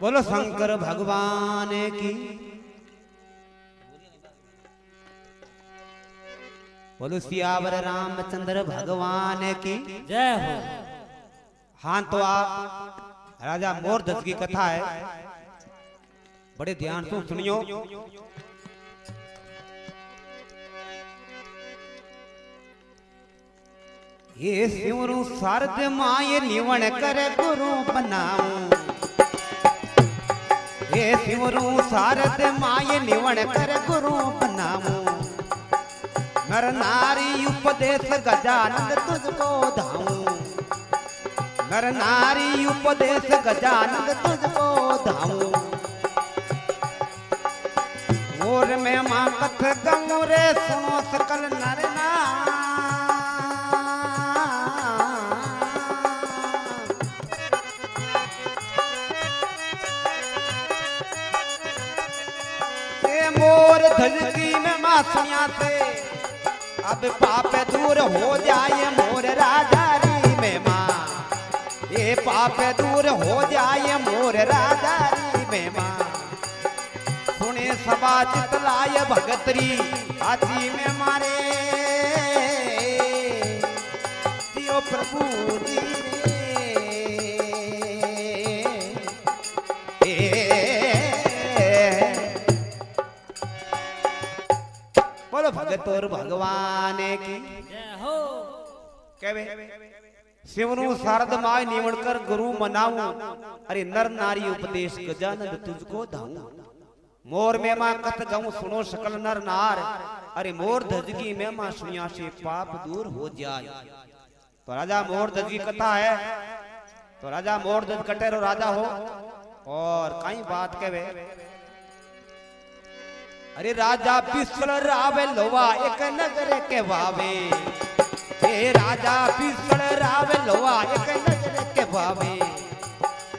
बोलो शंकर भगवान की, बोलो सियावर रामचंद्र भगवान की जय हो। हाँ तो आप राजा मोरध्वज की कथा है, बड़े ध्यान से सुनियो। ये सिमरू शारद माये निवण कर गुरु बनाऊं, ये सिमरू शारद माये निवण कर गुरु बनाऊं, नर नारी उपदेश गजानंद तुझको धाऊं, नर नारी उपदेश गजानंद तुझको धाऊं, और मैं मां कथ गऊं रे सुनो सकल नर नारी, मोर धजकी में मां सुनिया से अब पाप दूर हो जाए मोर राजारी में मां, ये पाप दूर हो जाए मोर राजारी में मां, सुने सभा चितलाय भगतरी हाथी में मारे जियो प्रभु जी भगत और भगवान की जय हो। कहवे शिवनु शारद माय निवणकर गुरु मनाऊं, अरे नर नारी उपदेश गजानंद तुझको धाऊं, मोर में मां कथ गऊं सुनो सकल नर नार, अरे मोर धजगी में मां सुनिया से पाप दूर हो जाए। तो राजा मोर धज की कथा है, तो राजा मोर धज कटेरो राजा हो और कई बात कहवे, अरे राजा पिस्सल रावे लोवा एक नगर के वावे, ये राजा पिस्सल रावे लोवा एक नगर के वावे,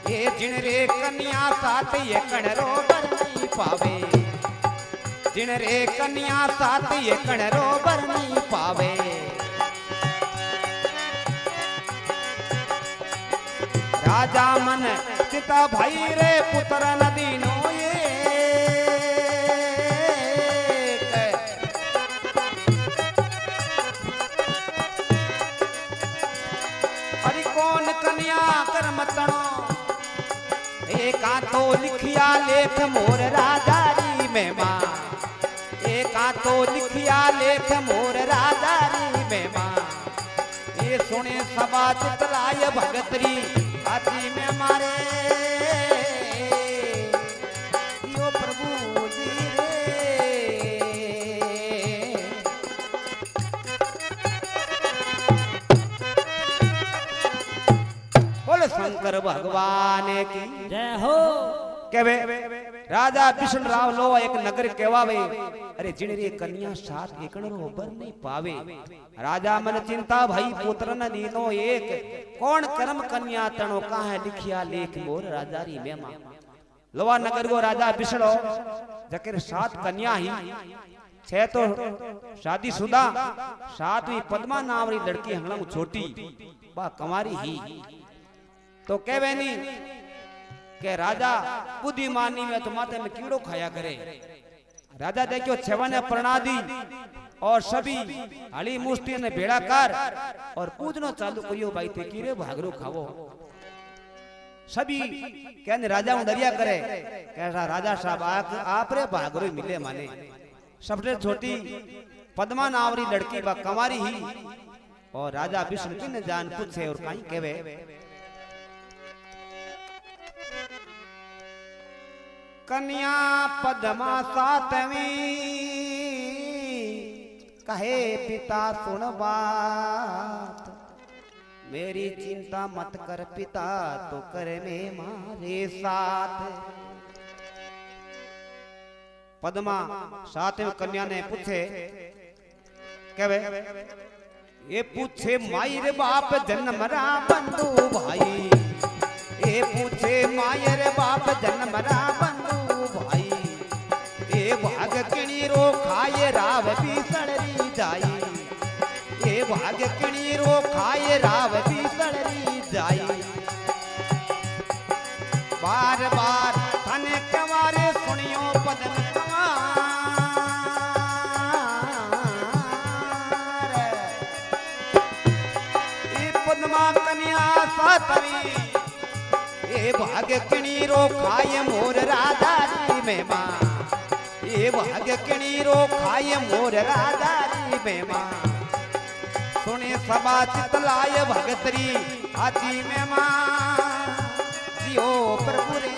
ये जिन रे कन्या साथ ये कणरो बर नहीं पावे, जिन रे कन्या साथ ये कणरो बर नहीं पावे, राजा मन चिता भाई रे पुत्र नदी नो ये, एका तो लिखिया लेख मोर राजारी में मां, एका तो लिखिया लेख मोर राजारी में मां, ये सुने सभा चितलाय भगतरी हाथी में मारे यो प्रभु जी रे, बोले शंकर भगवान की जय हो। कहवे राजा बिशन राव लो एक नगर कहवावे, अरे जिनरी कन्या साथ एकणरो बर नहीं पावे, राजा मन चिंता भाई पुत्र न दीनो एक, कौन कर्म कन्या तणो काहे लिखिया लेख मोर राजारी में मां, लोवा नगर को राजा बिसड़ो जकर सात कन्या ही, छह तो शादीशुदा, सातवीं पद्मा नाम री लड़की हंगलम छोटी बा कुंवारी ही, तो कहवे नी के राजा बुद्धिमानी में तो माथे में कीड़ो खाया करे, राजा देखियो छवन प्रणादी और सभी हली मुष्टि ने भेड़ा कर और पूजनो चालू करियो भाई ते कीड़े भागरो खावो, सभी कहने राजा डरिया करे, कैसा राजा साहब आप रे भागरो मिले माने, सबसे छोटी पद्मा नावरी लड़की बा कुंवारी ही, और राजा विष्णु की ने जान पूछे और कहीं कहवे, कन्या पद्मा सातवीं कहे पिता सुन बात, मेरी चिंता मत कर पिता तो करे में मारे साथ, पद्मा सातवीं कन्या ने पूछे, कहवे ये पूछे मायर बाप जन्म रा बंधु भाई, ये पूछे मायर बाप जन्म रा बंधु भाई, ये भाग किणी रो खाए राव भी सड़री जाई, ये भाग किणी रो खाए राव भी सड़री जाई, बार बार पद्मा कन्या सातवी ए भाग्य किणी रो खाए मोर राजा री मेमा ए भाग्य किणी रो खाए मोर राजा री मेमा सुने सभा चितलाय भगतरी आती मेमा जियो प्रभु रे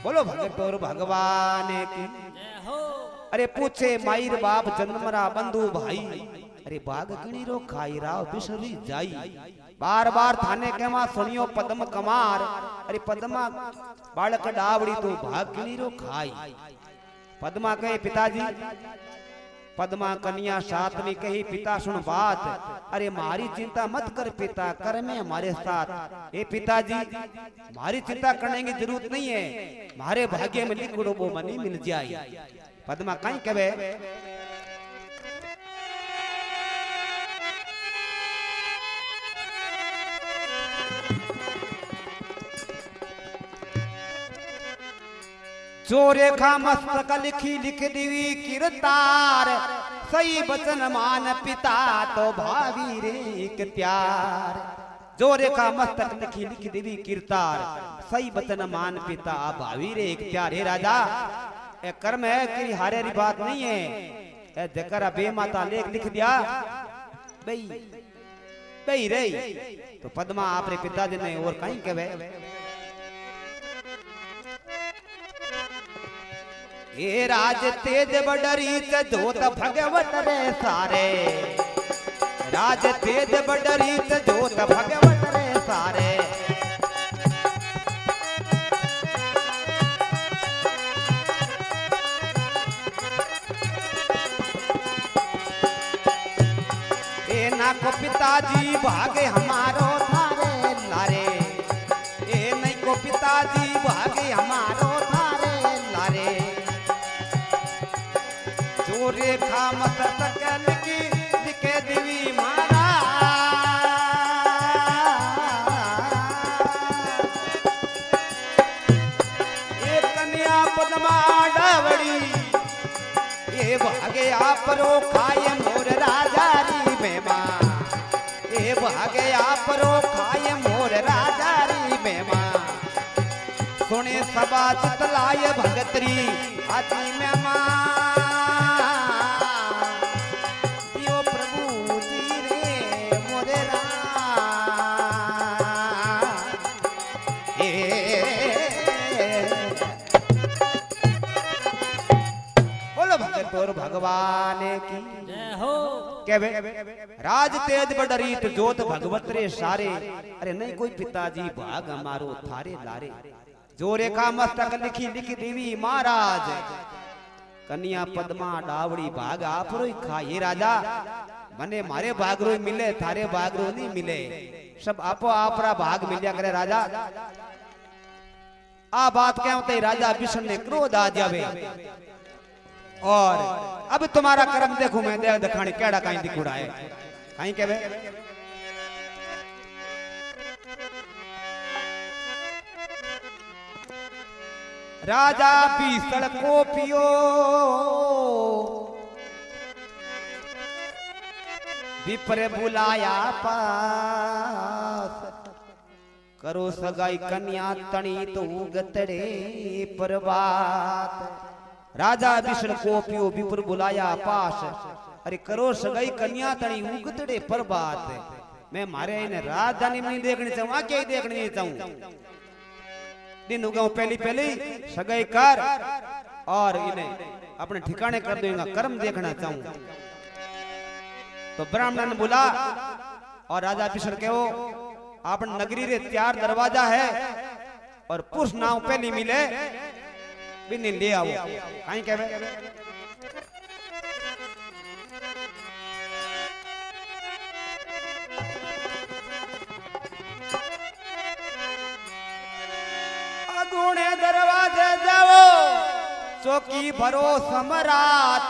बोलो भगत और भगवान की अरे पूछे मायर बाप जन्मरा बंधु भाई अरे बाग किणी रो खाई राव बिसरी जाई बार बार थाने के मां सुनियो पद्म कमार अरे पद्मा बालक डावड़ी तो भाग किणी रो खाई पद्मा कहे पिताजी पद्मा कन्या साथ में कही पिता सुन बात अरे मारी चिंता मत कर पिता कर में हमारे साथ ए पिताजी मारी चिंता करने की जरूरत नहीं है मारे भाग्य में लिखो वो मनी मिल जाए पद्मा कहीं कहे जो रेखा मस्तक लिखी लिख दीवी किरतार सही बचन मान पिता तो भावी रे एक प्यार जो रेखा मस्तक लिखी लिख दीवी किरतार सही बचन मान पिता भावी रे एक प्यार हे राजा ए कर्म है कि हारे री बात नहीं है ए जकरा बेमाता लेख लिख दिया बई बई रे तो पद्मा आपरे पिताजी ने और कहीं कहे ए राज तेज बडरी जोत भगवत रे सारे राज तेज बडरी जोत भगवत रे सारे ए ना को पिताजी भागे हमारो थारे लारे ए नहीं को पिताजी भागे हमारो थारे लारे रेखा मस्तक लिखी लिखे देवी मारा ये कन्या पद्मा डावड़ी ये भागे आप रो खाए मोर राजा री मेमा ये भागे आप रो खाए मोर राजा री मेमा सुने सभा चितलाय भगतरी आती मेमा भगवान की जय हो कहवे राज तेज बडरी तो जोत भगवत रे सारे अरे नहीं कोई पिताजी भाग हमारो थारे लारे जो रेखा मस्तक लिखी लिख देवी महाराज कन्या पद्मा डावड़ी भाग आप रो खाए राजा मने मारे भाग रो मिले थारे भाग रो नहीं मिले सब आपो आपरा भाग मिलिया करे राजा आ बात क्या होते राजा विष्णु ने क्रोध आ जावे और अब तुम्हारा कर्म देखो मैं देख दखानी केड़ा कहीं दिखुड़ा है कहीं के बे राजा बीसड़ को पियो विप्र बुलाया पास करो सगाई कन्या तणी तो गतड़े परबात राजा विष्णु को पियो विप्र बुलाया पास अरे करो सगाई कन्या तणी उगतड़े पर बात मैं मारे इन राजधानी में नहीं देखनी चाहूँ क्या ही देखनी नहीं चाहूँ दिन उगाऊं पहली पहली सगाई कर और इन्हें अपने ठिकाने कर दूंगा कर्म देखना चाहूँ तो ब्राह्मण बुला और राजा विष्णु के वो आपन नगरी रे 4 दरवाजा है और पुरुष नाव पहली मिले बिन्नी ले आओ कहीं कहवे अगुणे दरवाजे जाओ चौकी भरो सम्राट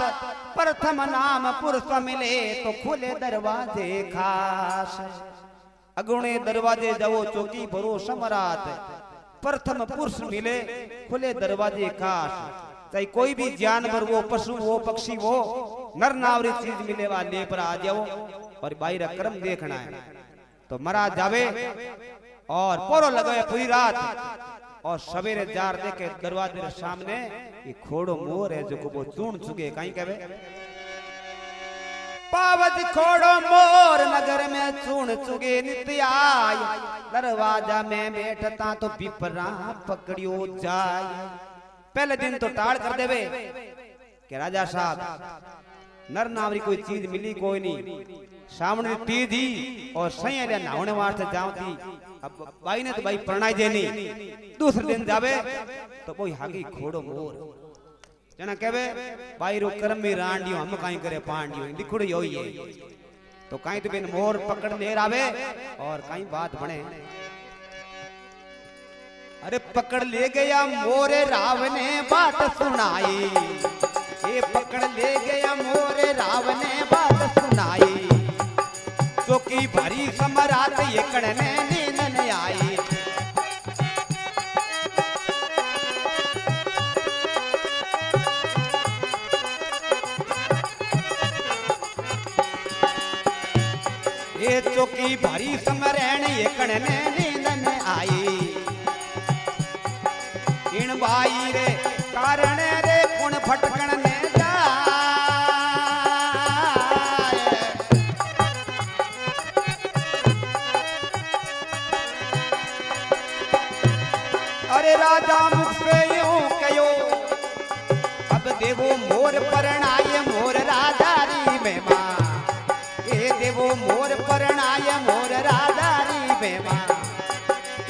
प्रथम नाम पुरुष मिले तो खुले दरवाजे खास अगुणे दरवाजे जाओ चौकी भरो सम्राट प्रथम पुरुष मिले खुले दरवाजे खास चाहे कोई भी जानवर वो पशु वो पक्षी वो नर नावरी चीज मिले वा ले पर आ जाओ और बाहर कर्म देखना है तो मरा जावे और पोरो लगाए पूरी रात और सवेरे जार देखे दरवाजे के सामने ये खोड़ो मोर है जो को वो चूर्ण चुके कहीं कहवे पावज खोड़ो मोर नगर में चूर्ण चुगे नित्य आय दरवाजा में बैठता तो पिपरा पकड़ियो जाय पहले दिन तो टाल कर देवे कि राजा साहब नर नावरी कोई चीज मिली कोई नहीं सामने तीजी और सही नहाने वास्ते जाती अब भाई ने तो भाई प्रणाय देनी दूसरे दिन जावे तो कोई हागी खोड़ो मोर जना कहवे भाई रो कर्म में रांडियो हम काई करे पांडियो दिखुड़ी होई है तो काई तो बिन मोर पकड़ लेर आवे और काई बात बने अरे पकड़ ले गया मोरे राव ने बात सुनाई ये पकड़ ले गया मोरे राव ने बात सुनाई चौकी भरी समरात ये कड़ने नींद न आई ये चौकी भरी समरण ये कड़ने नींद न आई इन बाई रे कारण रे कुण फटकण ने अरे राजा मुख से यूं कयो अब देवो मोर परणाय मोर राधारी में मां ये देवो मोर परणाय मोर राधारी में मां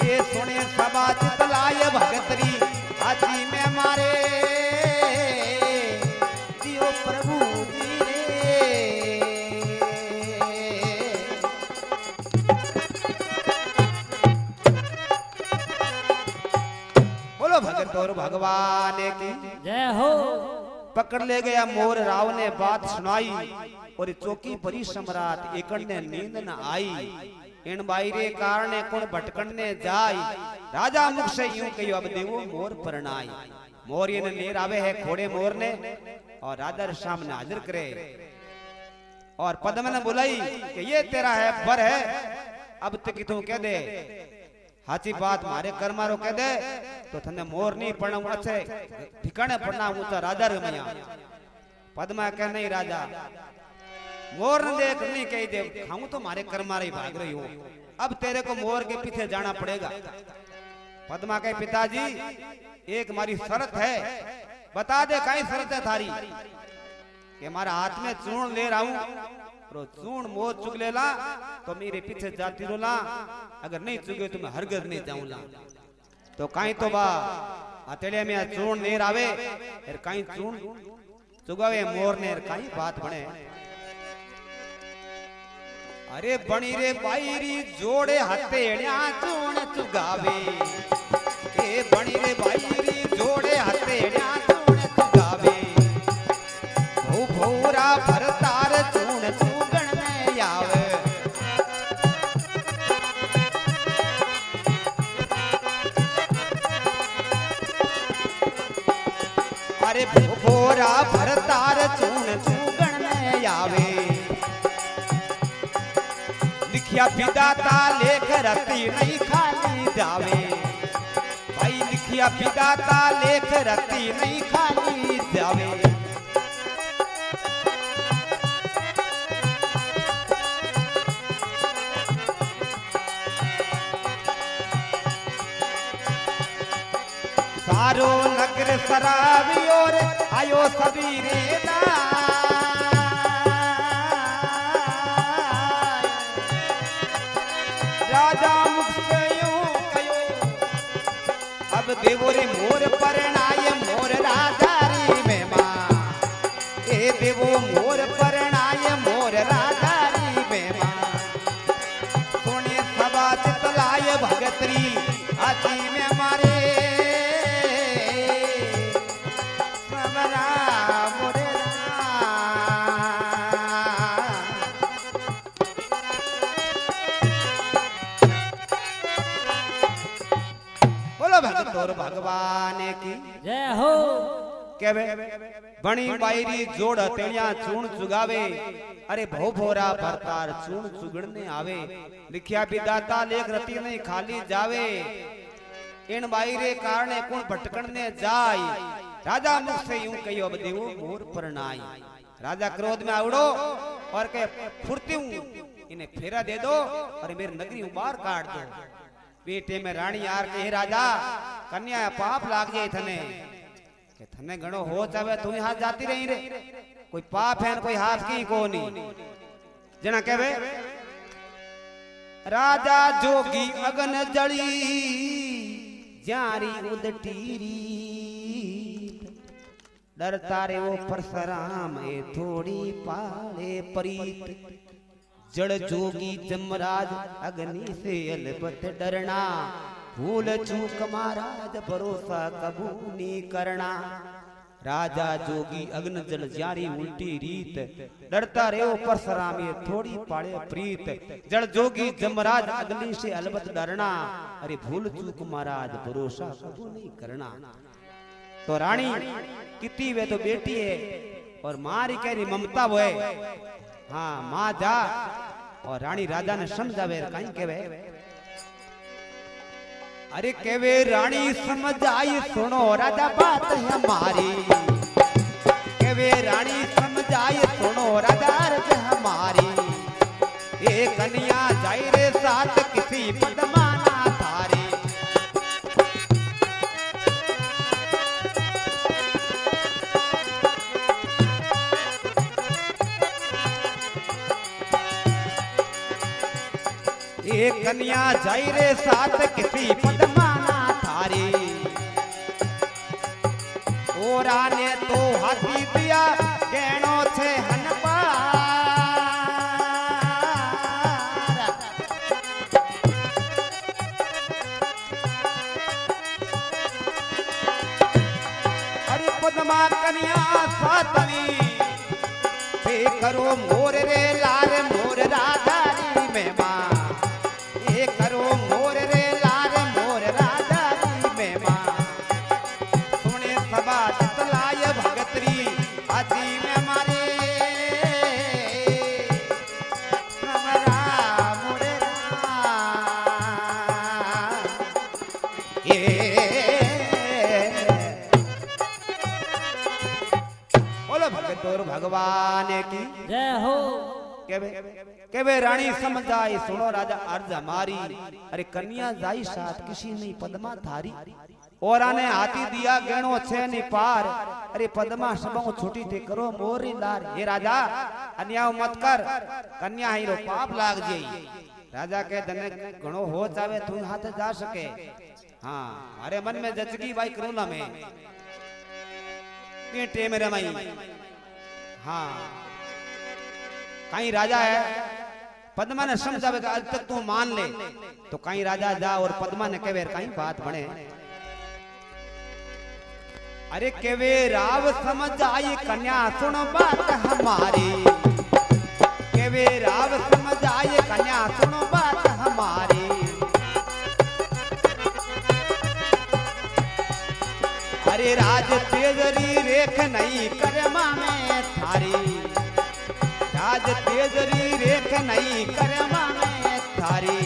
ये सुने सभा चितलाय भगतरी हाथी में मारे दियो प्रभु जी रे बोलो भगत और भगवान की जय हो। पकड़ ले गया मोर राव ने बात सुनाई और चौकी परी सम्राट एकड़ ने नींद न आई इन बाईरे कारणे कुण भटकने जाय राजा मुख से यूं कहियो अब देवो मोर परणाई मोर ये लेर आवे है घोड़े मोर ने और राजा सामने हाजिर करे और पद्म ने बुलाई कि ये तेरा है बर है अब तक तू कह दे हाची बात मारे कर्मारो कह दे तो थने मोर नहीं पड़ना अच्छे ठिकाने पड़ना ऊंचा राजा रे मैया पद्मा कह नहीं राजा मोर ने देख नहीं कही दे खाऊं तो मारे कर्मा रही भाग रही हूं अब तेरे को मोर के पीछे जाना पड़ेगा पद्मा के पिताजी एक हमारी शर्त है बता दे कई शर्त है थारी कि हमारा हाथ में चूर्ण ले रहा हूं तो चूर्ण मोर चुग लेला तो मेरे पीछे जाती रोला अगर नहीं चुगे तो मैं हरगज नहीं जाऊंगा तो कहीं तो बा हथेलिया में चूर्ण ले आवे फिर कहीं चूर्ण चुगावे मोर ने कहीं बात बने अरे बणी रे बाईरी जोड़े हथेड़िया चूर्ण चुगावे ए बणी रे बाईरी जोड़े हथेड़िया चूर्ण चुगावे भू भूरा भरतार चूर्ण चुगण में आवे अरे भू भूरा भरतार चूर्ण चुगण में आवे लिखिया विदाता लेख रत्ती नहीं खाली जावे भाई लिखिया विदाता लेख रत्ती नहीं खाली जावे सारो नगर सराबी और आयो सबीरे राजा मुख से यूं कयो अब देवो रे मोर परणाय मोर राधारी में मां ए देवो मोर परणाय मोर राधारी में मां सोने सभा चितलाय भगतरी हाथी में मारे सबरा मोरे भगत और भगवान की जय हो। केवे बणी बायरी जोड़ हथेलियां चूण चुगावे अरे भो भोरा भरतार चूण चुगड़ने आवे लिखिया विदाता लेख रती नहीं खाली जावे इन बायरे कारणे कुण भटकणने जाय राजा मुख से यूं कहियो बदेवो मोर परनाई राजा क्रोध में आवड़ो और के फुर्ती इन्हें फेरा दे दो और मेरी नगरी बाहर काट दो बेटे में रानी यार के राजा कन्या पाप लाग जाए थने के थने घणो हो जावे तू हाथ जाती रही रे कोई पाप है कोई हाथ की कोनी जना कहवे राजा जोगी अगन जड़ी जारी उदटीरी डरता रे वो परशुराम ए थोड़ी पाले परीत जड़ जोगी जमराज अग्नि से अलबत डरना भूल चूक महाराज भरोसा कबू नहीं करना राजा जोगी अग्न जल जारी उल्टी रीत डरता रे वो परशुराम ये थोड़ी पाले प्रीत जड़ जोगी जमराज अग्नि से अलबत डरना अरे भूल चूक महाराज भरोसा कबू नहीं करना तो रानी कितनी वे तो बेटी है और मारी कह रही ममता वो है हाँ माँ जा और रानी राजा ने समझावे कहीं केवे अरे केवे रानी समझ आई सुनो राजा बात है हमारी केवे रानी समझ आई सुनो राजा अर्ज हमारी ये कन्या जाई रे साथ किसी पदमाना थारी ये कन्या जाई रे साथ किसी पदमाना थारी ओरा ने तो हाथी दिया गहनो छे हनपार अरे पदमा कन्या सातवी ते करो मोर रे लाल मोर राधारी में मां करो मोर रे लाल मोर राजा में मां सुने सभा तलाय भगतरी आजी में मारे समरा मोरे ये बोलो भगत और भगवान की जय हो केवे रानी समझ आई सुनो राजा अर्ज हमारी अरे कन्या जाई साथ किसी नहीं पदमा थारी और आने हाथी दिया गहनो छे नहीं पार अरे पदमा सबों छोटी थे करो मोरी लार ये राजा अन्याय मत कर कन्या ही रो पाप लाग जाई राजा के धने घणो हो जावे तू हाथ जा सके हाँ अरे मन में जचगी भाई करूला में पेटे में रमाई हाँ कहीं राजा है पद्मा ने समझावे आज तक तू मान ले तो कहीं राजा जा और पद्मा ने केवे कहीं बात बने अरे केवे राव समझ आई कन्या सुन बात हमारी केवे राव समझ आई कन्या सुन बात हमारी अरे राज तेजरी रेख नहीं करमा में थारी राज तेजरी रेख नहीं करमा में थारी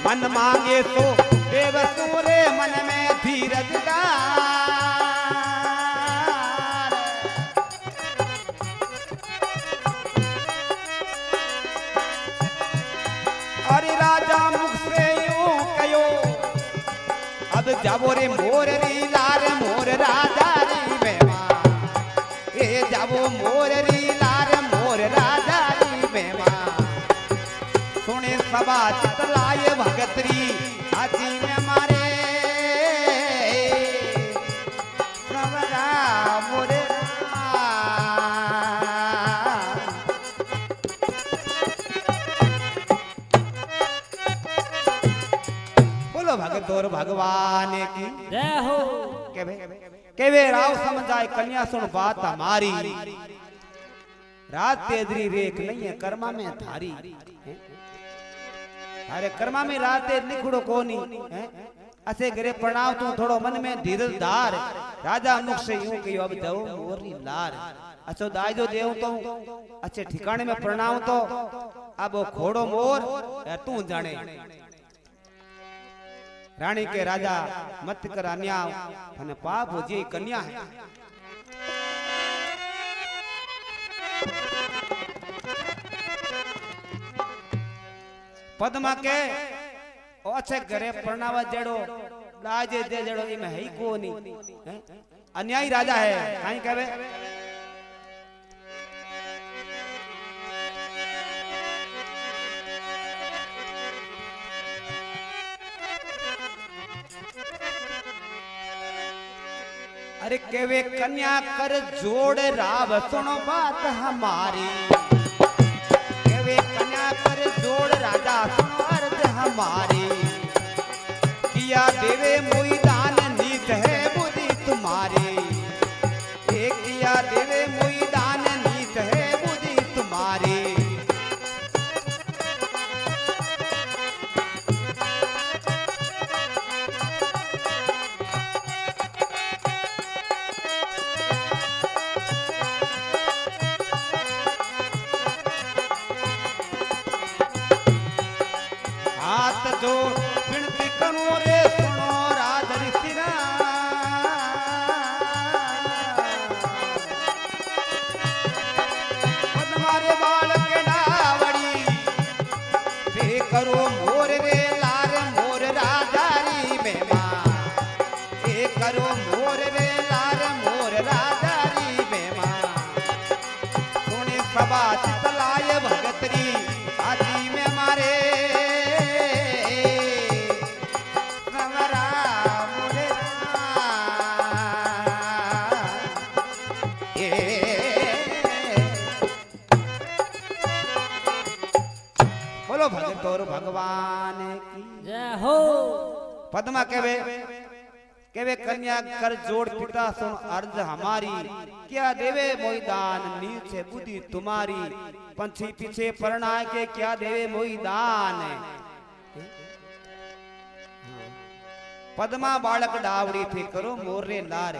मन मांगे तो देव सूरे मन में धीरज अरे राजा मुख से यूं कयो अब जाबो रे मोर री लार मोर राजा री मेवा ए जाबो मोर री लार मोर राजा री मेवा सुने सभा चितलाय भगतरी आजी में मारे सबरा मोरे भगत और भगवान की जय हो के केवे राव समझाए कन्या सुन बात हमारी, रात तेजरी रेख नहीं है कर्मा में धारी। अरे कर्मा में रात तेज लिखड़ो कोनी है, असे घरे प्रणाव तू थोड़ो मन में धीरज धार। राजा मुख से यूं कहियो अब जाओ मोरी लार, अच्छो दाई जो देव तो अच्छे ठिकाने में प्रणाम तो अब वो खोड़ो मोर तू जाने। रानी के राजा मत कर अन्याय અને પાપ જે કન્યા है। पद्मा के अच्छे घरे प्रणावा जेड़ो दाजे दे जेड़ो इमे है को नहीं, अन्यायी राजा है काई कहवे। अरे केवे कन्या कर जोड़ राव सुनो बात हमारी, केवे कन्या कर जोड़ राजा सुनो अर्थ हमारी। किया देवे मोई दान नीत है बुद्धि तुम्हारी, किया देवे मोई दान नीत है बुद्धि तुम्हारी। जो विनती करो रे सुनो राधरी सिरा, पद्मारे बाल के डावड़ी रे करो मोर रे लार मोर राजारी में मां, रे करो मोर रे लार मोर राजारी में मां। सोने सभा चितलाय भगतरी आदि में मारे, भगत और भगवान की जय हो। पद्मा केवे केवे कन्या कर जोड़ पिता सुन अर्ज हमारी। क्या देवे मोई दान नीचे बुद्धि तुम्हारी। पंछी पीछे परणाए के क्या देवे मोई दान। पद्मा बालक डावड़ी थी करो मोरे लार।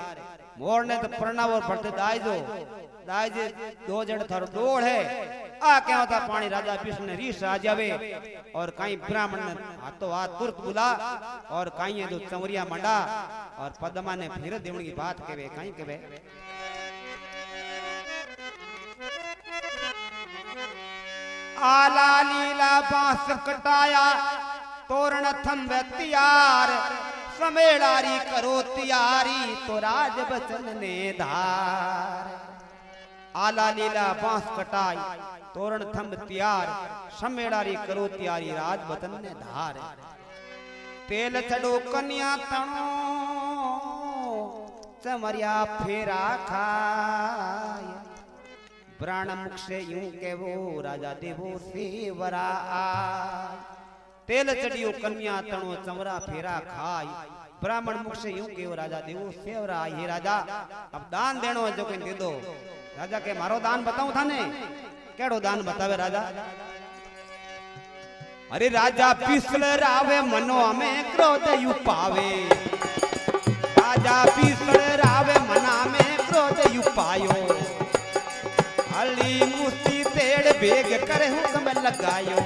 मोर ने तो परणाव और भट्ट दाइजे दो जड़ थारो डोड़ है। आ क्या होता पानी राजा विष्णु ने रीस आ जावे और कहीं ब्राह्मण ने हाथों हाथ तुरंत बुला और कहीं जो चंवरिया मंडा और पद्मा ने फिर देवनी की बात केवे कहीं केवे। आला लीला बांस कटाया तोरण थंबे तैयार। समेड़ारी करो तैयारी तो राज बचन ने धार। आला लीला बांस कटाई तोरण थंब तैयार। समेड़ारी करो तैयारी राज बचन ने धार। तेल चढ़ो कन्या तणो चमरिया फेरा खाय। प्राण मुख से यूं केवो राजा देवो सेवरा आय। तेल चढ़ियो कन्या तणो चमरा फेरा खाय। ब्राह्मण मुख से यूं केवो राजा देवो सेवरा आय। हे राजा अब दान देनो है जो कोई दे दो। राजा के मारो दान बताऊं था ने केड़ो दान बतावे राजा। अरे राजा पिसल रावे मनो में क्रोध यू पावे। राजा पिसल रावे मना में क्रोध यू पायो। अली मुस्ती तेड़ बेग करे हुक्म लगायो।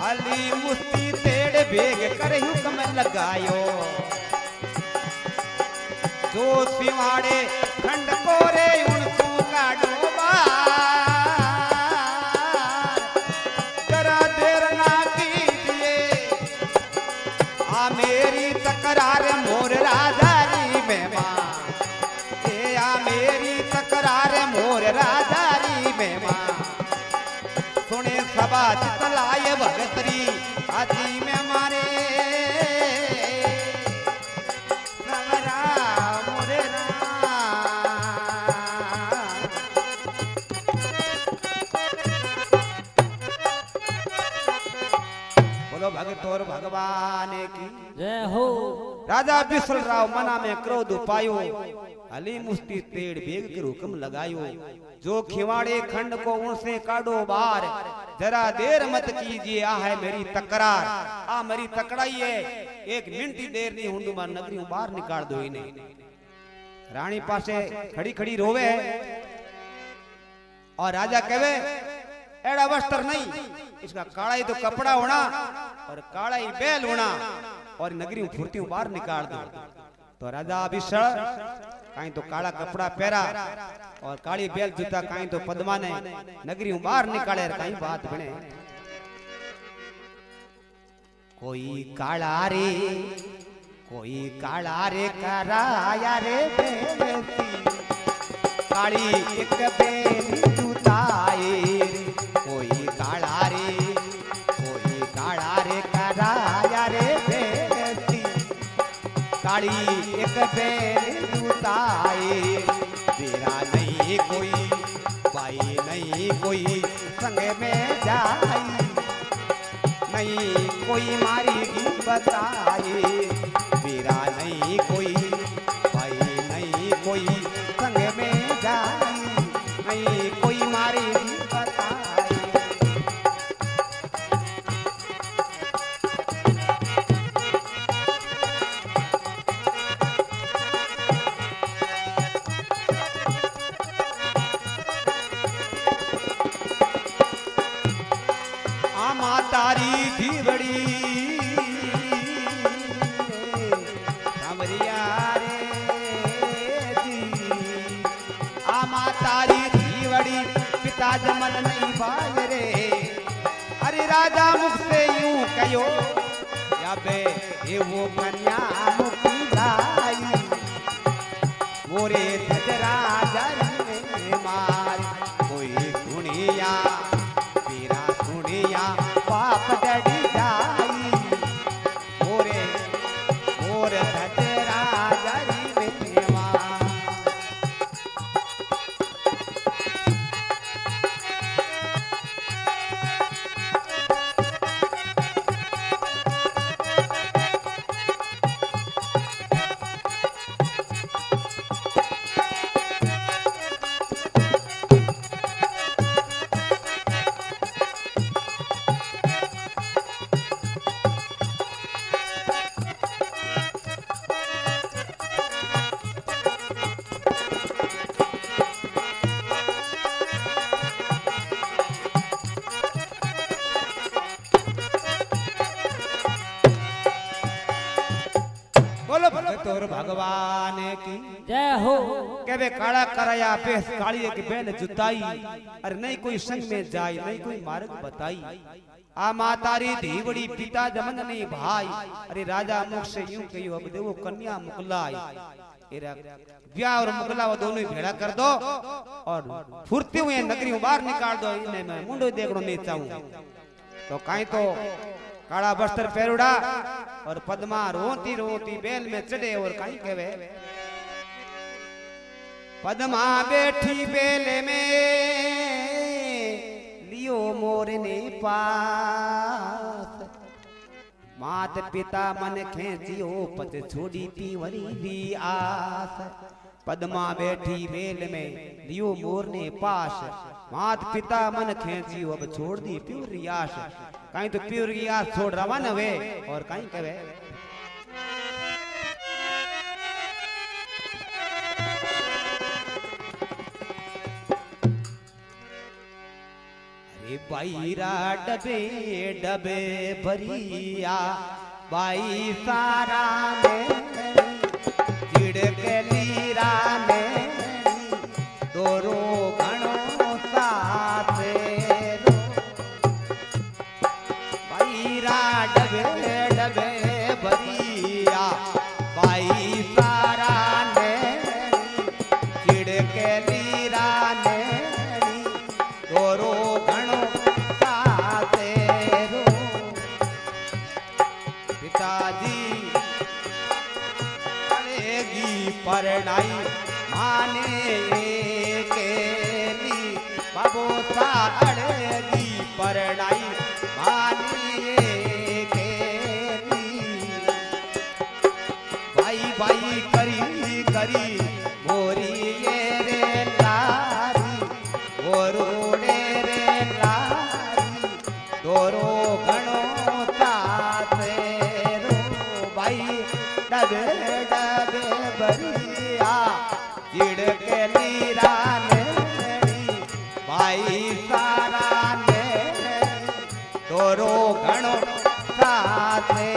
अली मुस्ती तेड़ बेग करे हुक्म लगायो। जो सिवाड़े खंड कोरे उनसू का डोबार। जरा देर ना कीजिए आ मेरी तकरार मोर राजारी में मां। ये आ मेरी तकरार मोर राजारी में मां। सुने सभा चितलाय भगतरी आदि में मारे। भगतोर भगवान की जय हो। राजा बिसलराव मना में क्रोध पायो, हली मुस्ती तेड़ बेग के हुक्म लगायो, जो खिवाड़े खंड को उनसे काटो बार, जरा देर मत कीजिए, आ है मेरी तकरार, आ मेरी तकड़ाई है, एक मिनट ही देर नहीं हुंदू मार नगरी बाहर निकाल दो इन्हें। रानी पासे खड़ी खड़ी रोवे और राजा कहे एड़ा वस्त्र नहीं, इसका काला ही तो कपड़ा होना और काला ही बैल होना और नगरी फुर्ती बाहर निकाल दो। तो राजा बिसड़ कहीं तो काला कपड़ा पहरा और काली बैल जूता, कहीं तो पद्मा ने नगरी बाहर निकाले, कहीं बात बने कोई काला रे कराया रे बेसी, काली एक बैल जूताए, कोई काला रे कराया रे बेसी, काली एक बैल जूताए, तेरा नहीं कोई भाई नहीं कोई संग में जाई, नहीं कोई मारी बताए, मेरा नहीं कोई भाई नहीं कोई संग में जाई, नहीं कोई मारी बताए। आमा तारी धीवड़ी तारी धीवड़ी पिता जमन नहीं भाई रे, अरे राजा मुख से यूं कहो या बे ये वो कन्या मुखी लाई, मोरे धज राजा में मार, कोई सुनिया तेरा सुनिया पाप डड़ी जाई, मोरे मोर धज राजा में मार। बोलो भगतोर भगवान की जय हो। कहवे काला कराया बेस काली एक बैल जुताई, अरे नहीं कोई संग में जाई, नहीं कोई मार्ग बताई, आ मातारी धीवड़ी पिता जमन नहीं भाई, अरे राजा मुख से यूं कहियो अब देवो कन्या मुकलाई, ब्याह और मुकला वो दोनों ही भेड़ा कर दो और फुर्ती हुए नगरी बाहर निकाल दो, इन्हें मैं मुंडो देखना नहीं चाहूं। तो कहीं तो काला वस्त्र पहरुड़ा और पद्मा रोती रोती बैल में चढ़े और कहीं कहे पद्मा बैठी बैल में लियो मोर ने पास, मात पिता मन खेचियो पत छोड़ी पीवरी दी आस, पद्मा बैठी बैल में लियो मोर ने पास, मात पिता मन खेचियो अब छोड़ दी प्यूरी आस, कहीं तो प्यूरी आस छोड़ रवाना वे और कहीं कहे अरे बाईरा डबे डबे भरिया बाई सारा में चिड़के लीरा में दोरो घणो साथ बाईरा डबे डबे भरिया बाई सारा ने चिड़के लीरा ने दोरो घणो साथ पिताजी परनाई माने केली बाबो साड़ेगी परनाई माने के बरी मोरी ये रे लारी ओरोड़े रे लारी दोरो घणो ताते रो भाई डबे डबे बरिया चिड़ के लीरा ने भाई सारा ने दोरो घणो ताते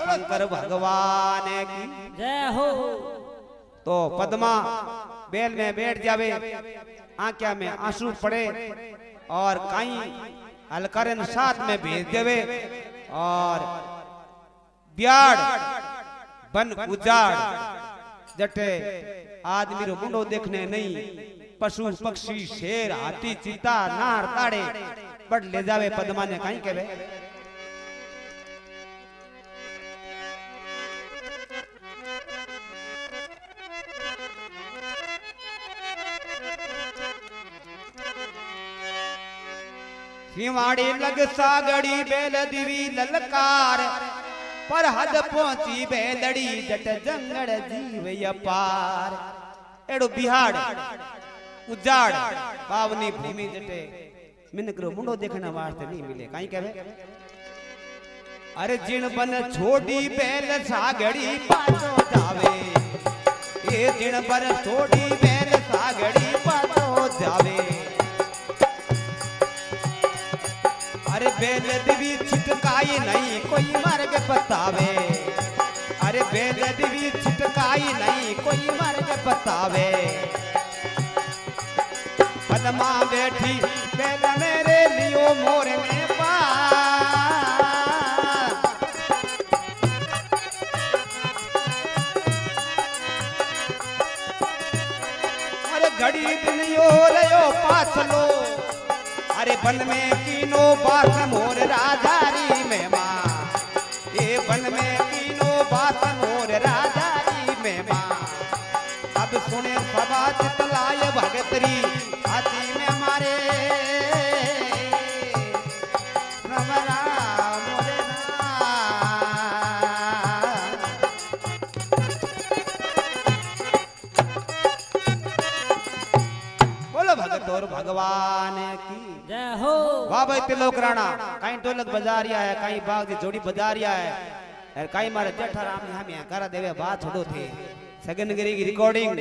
शंकर भगवान की जय हो। तो पद्मा बेल में बैठ जावे, आंखिया में आंसू पड़े और कहीं अलकरन साथ में भेज देवे और ब्याड़ बन उजाड़ जटे आदमी रो मुंडो देखने नहीं, पशु पक्षी शेर हाथी चीता नार ताड़े बड़ ले जावे। पद्मा ने कहीं कहवे सिवाड़ी लग सागड़ी बेल दिवी ललकार पर हद पहुंची बेलड़ी जट जंगल जीव अपार। एड़ो बिहाड़ उजाड़ पावनी भूमि जटे मिनकरो मुंडो देखने वास्ते नहीं मिले। कहीं कहवे अरे जिन बन छोड़ी बेल सागड़ी पाछो जावे, ये जिन बन छोड़ी बेल सागड़ी पाछो जावे। अरे बेल दिवी छिटकाई नहीं कोई मार्ग बतावे, अरे बेल दिवी छिटकाई नहीं कोई मार्ग बतावे। पद्मा बैठी बेल मेरे लियो मोर में पास, अरे घड़ी दिन यो रयो पाछलो, अरे बन में कीनो बास मोर राजारी में माँ, ये बन में कीनो बास मोर राजारी में माँ। अब सुने सभा चितलाय भगतरी हाथी में मारे रमरा मोरे बोलो भगत और भगवान की जय हो। वाह भाई तिलोक राणा, कहीं ढोलक बजारिया है, कहीं बाग की जोड़ी बजारिया है, और कहीं मारे जेठाराम ने हमें करा देवे बात छोड़ो थे। सगनगिरी की रिकॉर्डिंग,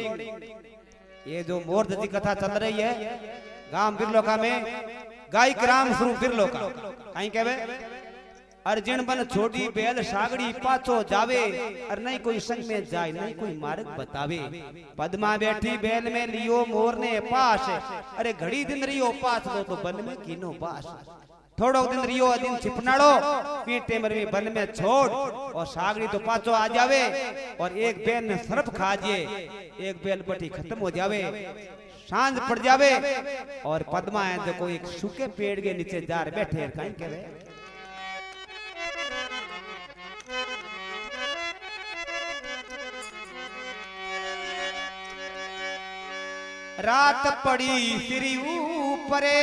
ये जो मोर्द की कथा चल रही है गांव बिरलोका में, गायक राम स्वरूप बिरलोका कहीं कहवे अर्जुन बन छोटी बेल सागड़ी पाछो जावे, और नहीं कोई संग में जाए नहीं कोई मार्ग बतावे। पद्मा बैठी बेल में लियो मोर ने पास, अरे घड़ी दिन रियो पास लो तो बन में कीनो बास। थोड़ो दिन रियो दिन छिपनाड़ो पीटे मरवी बन में छोड़, और सागड़ी तो पाछो आ जावे, और एक बेल ने सरफ खा जे, एक बेल बटी खत्म हो जावे, सांझ पड़ जावे, और पद्मा है जो कोई एक सूखे पेड़ के नीचे जार बैठे कहीं कहवे रात पड़ी सिरी ऊपरे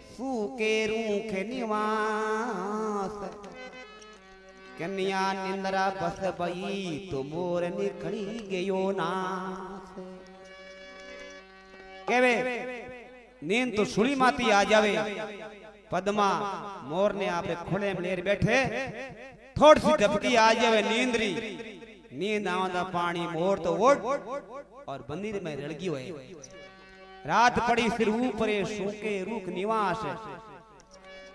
सूके रूखे निवास, कन्या निंद्रा बस बई तो मोर निखड़ी गयो नास। केवे नींद तो सुड़ी माती आ जावे, पद्मा मोर ने आपे खुले में लेर बैठे, थोड़ी सी झपकी आ जावे नींदरी, नींद आवा पानी मोर तो ओट और मंदिर में रड़गी हुए। रात पड़ी फिर ऊपरे सूके रूख निवास,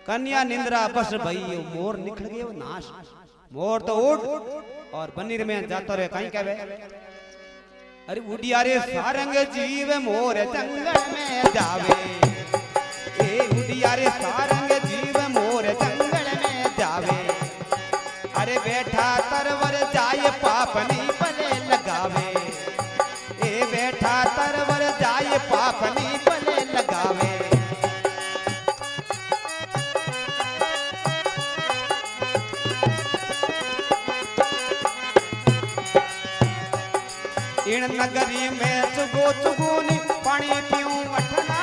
कन्या निंद्रा बस भई मोर निकल गयो नाश। मोर तो उठ और बनीर में जाता रहे कहीं कहवे अरे उड़िया रे सारंग जीव मोर जंगल में जावे, ए उड़िया रे सारंग जीव मोर जंगल में जावे। अरे बैठा तरवर जाए पाप नहीं पले लगावे, ए बैठा तरवर जाए पाप नहीं पले लगावे। इन नगरी में चुगो चुगुनी पानी पीऊं अठना,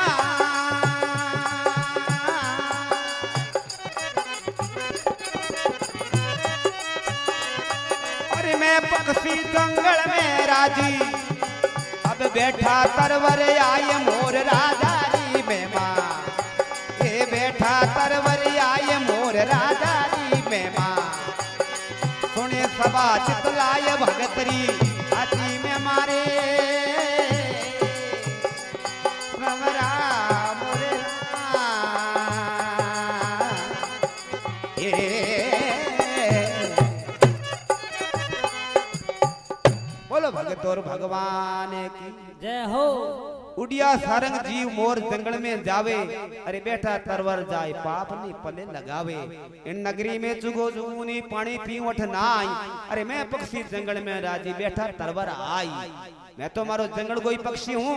में पक्षी जंगल में राजी, अब बैठा तरवर आए मोर राजा री में माँ, ये बैठा तरवर आए मोर राजा री में माँ। सुने सभा चितलाय भगतरी हाथी में मारे रमरा मोरे बोलो भगत और भगवान की जय हो। उड़िया सारंग जीव मोर जंगल में जावे, अरे बेटा तरवर जाए पाप नहीं पले लगावे। इन नगरी में चुगो चुगुनी पानी पी उठ ना आई, अरे मैं पक्षी जंगल में राजी बेटा तरवर आई। मैं तो मारो जंगल कोई पक्षी हूँ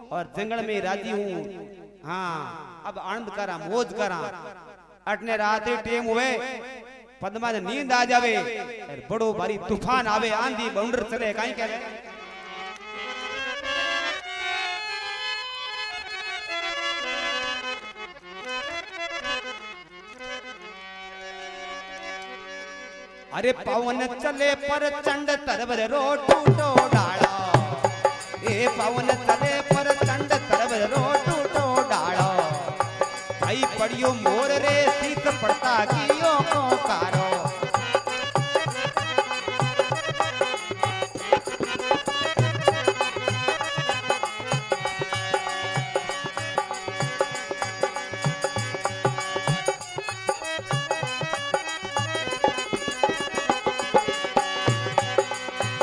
और जंगल में राजी हूँ। हाँ अब आनंद करा मौज करा। अटने रात टेम हुए पद्मा ने नींद आ जावे, बड़ो भारी तूफान आवे आंधी बाउंडर चले कहीं कहे। अरे पवन चले पर चंड तरवर रो टूटो डाला, ए पवन चले पर चंड तरवर रो टूटो डाला। भाई पड़ियो मोर रे शीत पड़ता कियो को कारो।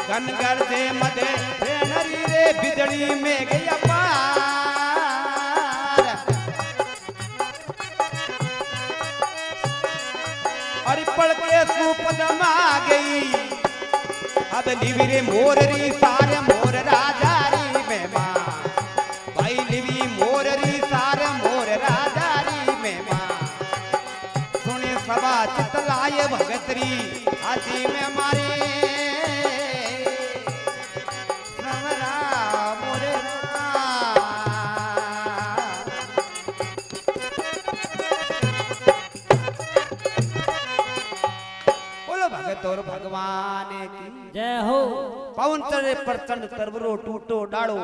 गन गर्जे मदे नरी रे बिजली में गया पार। अरे पड़ के सुपद मा गई, अब लिवी मोर री सार मोर राजा री में माँ। भाई लिवी मोर री सार मोर राजा री में माँ। सुने सभा चितलाय भगतरी हाथी में मारे और भगवान की जय हो। पवन चढ़े प्रचंड तरवरो टूटो डालो,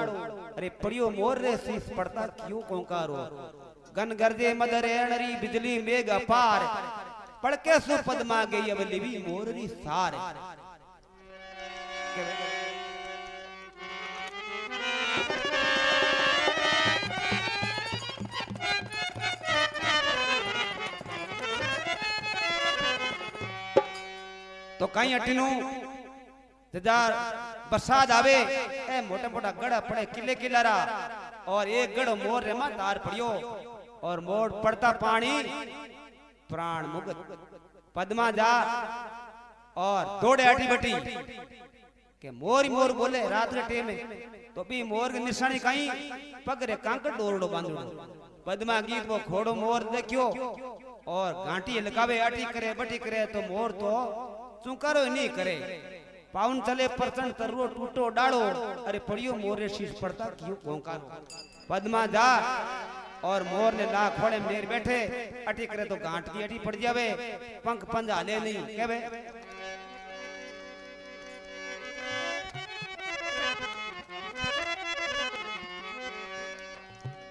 अरे पड़ियो मोर रे शीश पड़ता क्यों कोंकारो। गन गर्जे मदरे अणरी बिजली मेघ अपार, पड़के सु पद्मा गई अब लिवी मोररी सार। तो कहीं अटिनू जजार बरसात आवे ए मोटा मोटा गड़ा पड़े किले किलारा, और एक गढ़ मोर रे मां तार पड़ियो और मोर पड़ता पानी प्राण मुक्त। पद्मा जा और दौड़े अटी बटी के मोर मोर बोले रात के टेम में, तो भी मोर की निशानी कहीं पगरे कांकड़ डोरड़ो बांधो। पद्मा गीत वो खोड़ो मोर देखियो और घाटी लगावे अटी करे बटी करे, तो मोर तो चुकारो नहीं करे। पाउन चले प्रचंड तररो टूटो डालो, अरे पड़ियो मोरे शीश पड़ता क्यों कोंकारो। पद्मा जा और मोर ने ला खोड़े मेर बैठे अटी करे तो गांठ की अटी पड़ जावे, पंख पंजा ले नहीं कहवे।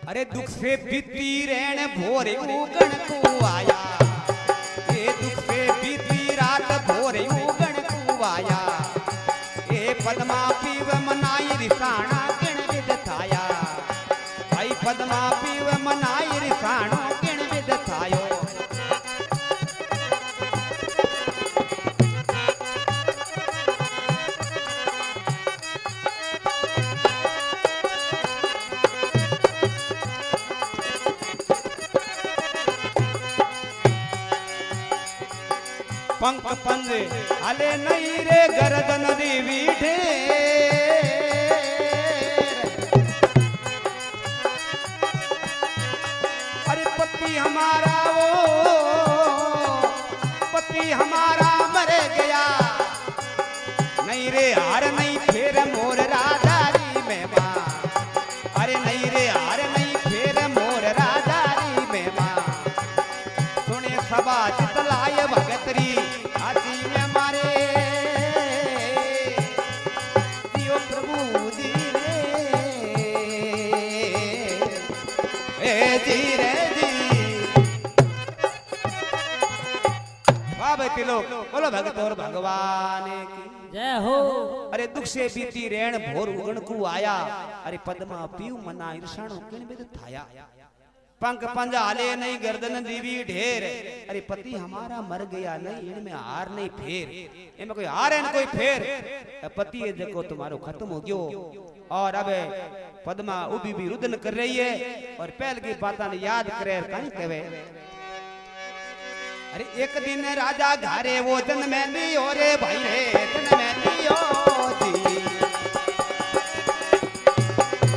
अरे दुख से बीती रहने भोरे उगण को आया, ये दुख से बीती रात भोरे उगण को आया। ये पद्मा पीव मनाई रिसाणा किण विद थाया, भाई पद्मा पीव मनाई रिसाणा किण विद थायो। पंख पंजे हले नहीं रे गर्दन देवी ढेर। अरे पति हमारा वो पति हमारा मर गया, नहीं रे हार नहीं फेर मोर राजा री में माँ। अरे नहीं रे हार नहीं फेर मोर राजा री में माँ। सुने सभा चितलाय भगतरी हाथी में मारे श्लोक बोलो भगत और भगवान की जय हो। अरे दुख से बीती रेण भोर उगण को आया अरे पद्मा पीऊ मना ईर्षाणु किन बेद थाया पंख पंजा हाले नहीं गर्दन दीवी ढेर अरे पति हमारा मर गया नहीं इनमें हार नहीं फेर इनमें कोई हार है न कोई फेर पति है देखो तुम्हारो खत्म हो गयो और अब पद्मा उभी भी रुदन कर रही है और पहल की बात ने याद करे कहीं कहे अरे एक दिन राजा घारे वो जन में लियो रे भाई रे जन में लियो जी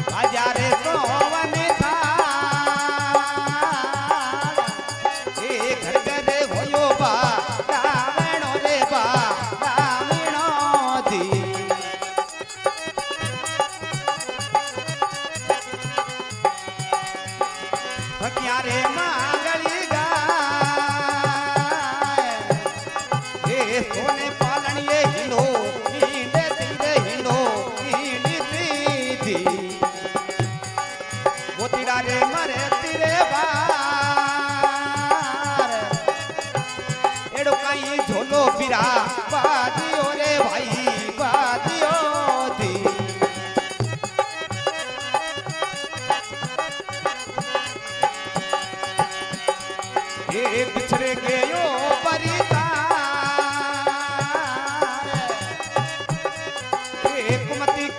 राजा रे सोवन था ए घर गरे होयो बा रावण रे बा रावण जी सखिया रे मांगली सोने पालन ये हिलो हीने तीरे हिलो हीनी प्रीति वो तीरा रे मरे तीरे बार एड़ो कहीं झोलो पिरा बादियो रे भाई बादियो थी ये बिछड़े गयो परिता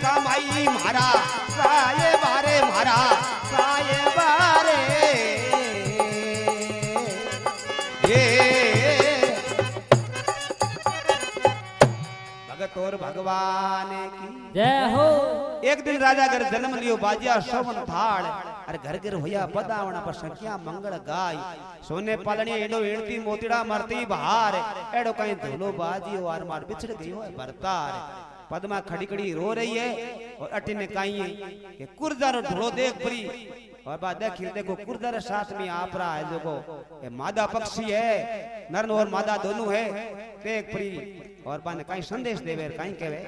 कमाई मारा साये बारे मारा साये बारे ये भगत और भगवान की जय हो। एक दिन राजा घर जन्म लियो बाजिया शोभन थाल अरे घर घर होया बदावना पर संख्या मंगल गाय सोने पालनी एडो एणती मोतीड़ा मरती बहार एडो कहीं धोलो बाजी और मार बिछड़ गयो है बरतार पद्मा खड़ी खड़ी रो रही है और अटी ने कही है कि कुर्जार ढोलो देख परी और बाद देखो कुर्जार साथ में आप रहा है जो ये मादा पक्षी है नर और मादा दोनों है देख परी और बाद कहीं संदेश देवे कहीं कहे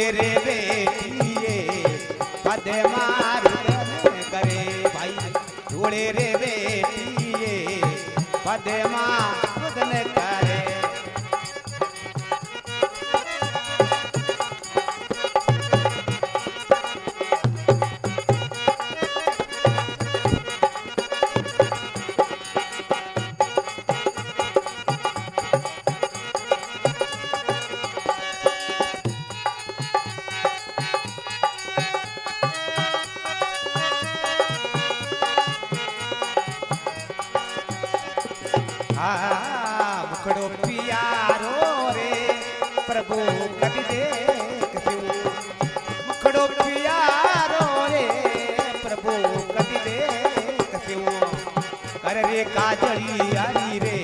रे बेटिए पद्मा रुदन करे भाई ढोले रे बेटिए पद्मा रुदन करे मुखड़ो पियारो रे प्रभु कभी देख मुखड़ो पियारो रे प्रभु कभी देख कर रे काजली हरी रे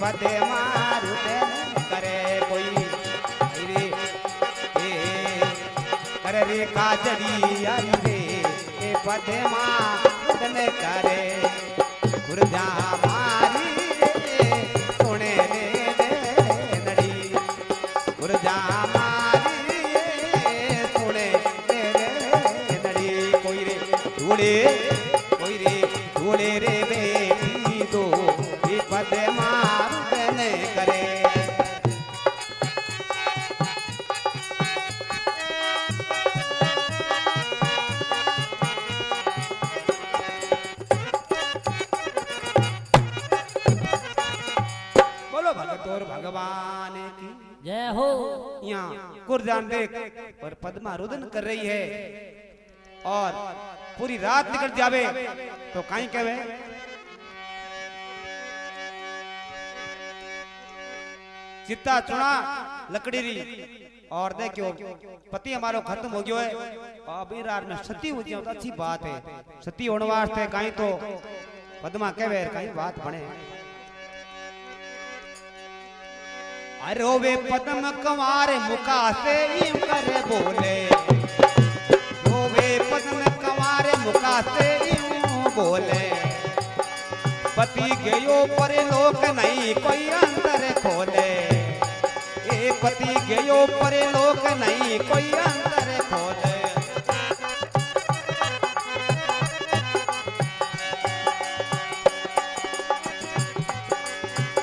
पद्मा रुदन करे कोई रे कर रे काजली हरी रे पद्मा रुदन करे गुरजा मारी सोने रे नड़ी गुरजा मारी सोने रे नड़ी कोई रे ढूंढे रे बेटी दो ये पद्मा रुदन करे और भगवान की जय हो। यहाँ कुर्जान देख और पद्मा रुदन कर रही है और पूरी रात निकल जावे तो कहीं कहे चित्ता चुना लकड़ी री और देखो पति हमारो खत्म हो गयो है अभी रात में सती हो जाए तो अच्छी बात है सती होने वास्ते कहीं तो पद्मा कहे कहीं बात बने रोवे पद्म कंवार मुका से यूं करे बोले, रोवे पद्म कंवार मुका से यूं बोले, पति गयो परलोक नहीं कोई अंतर खोले, ए पति गयो परलोक नहीं कोई अंतर खोले।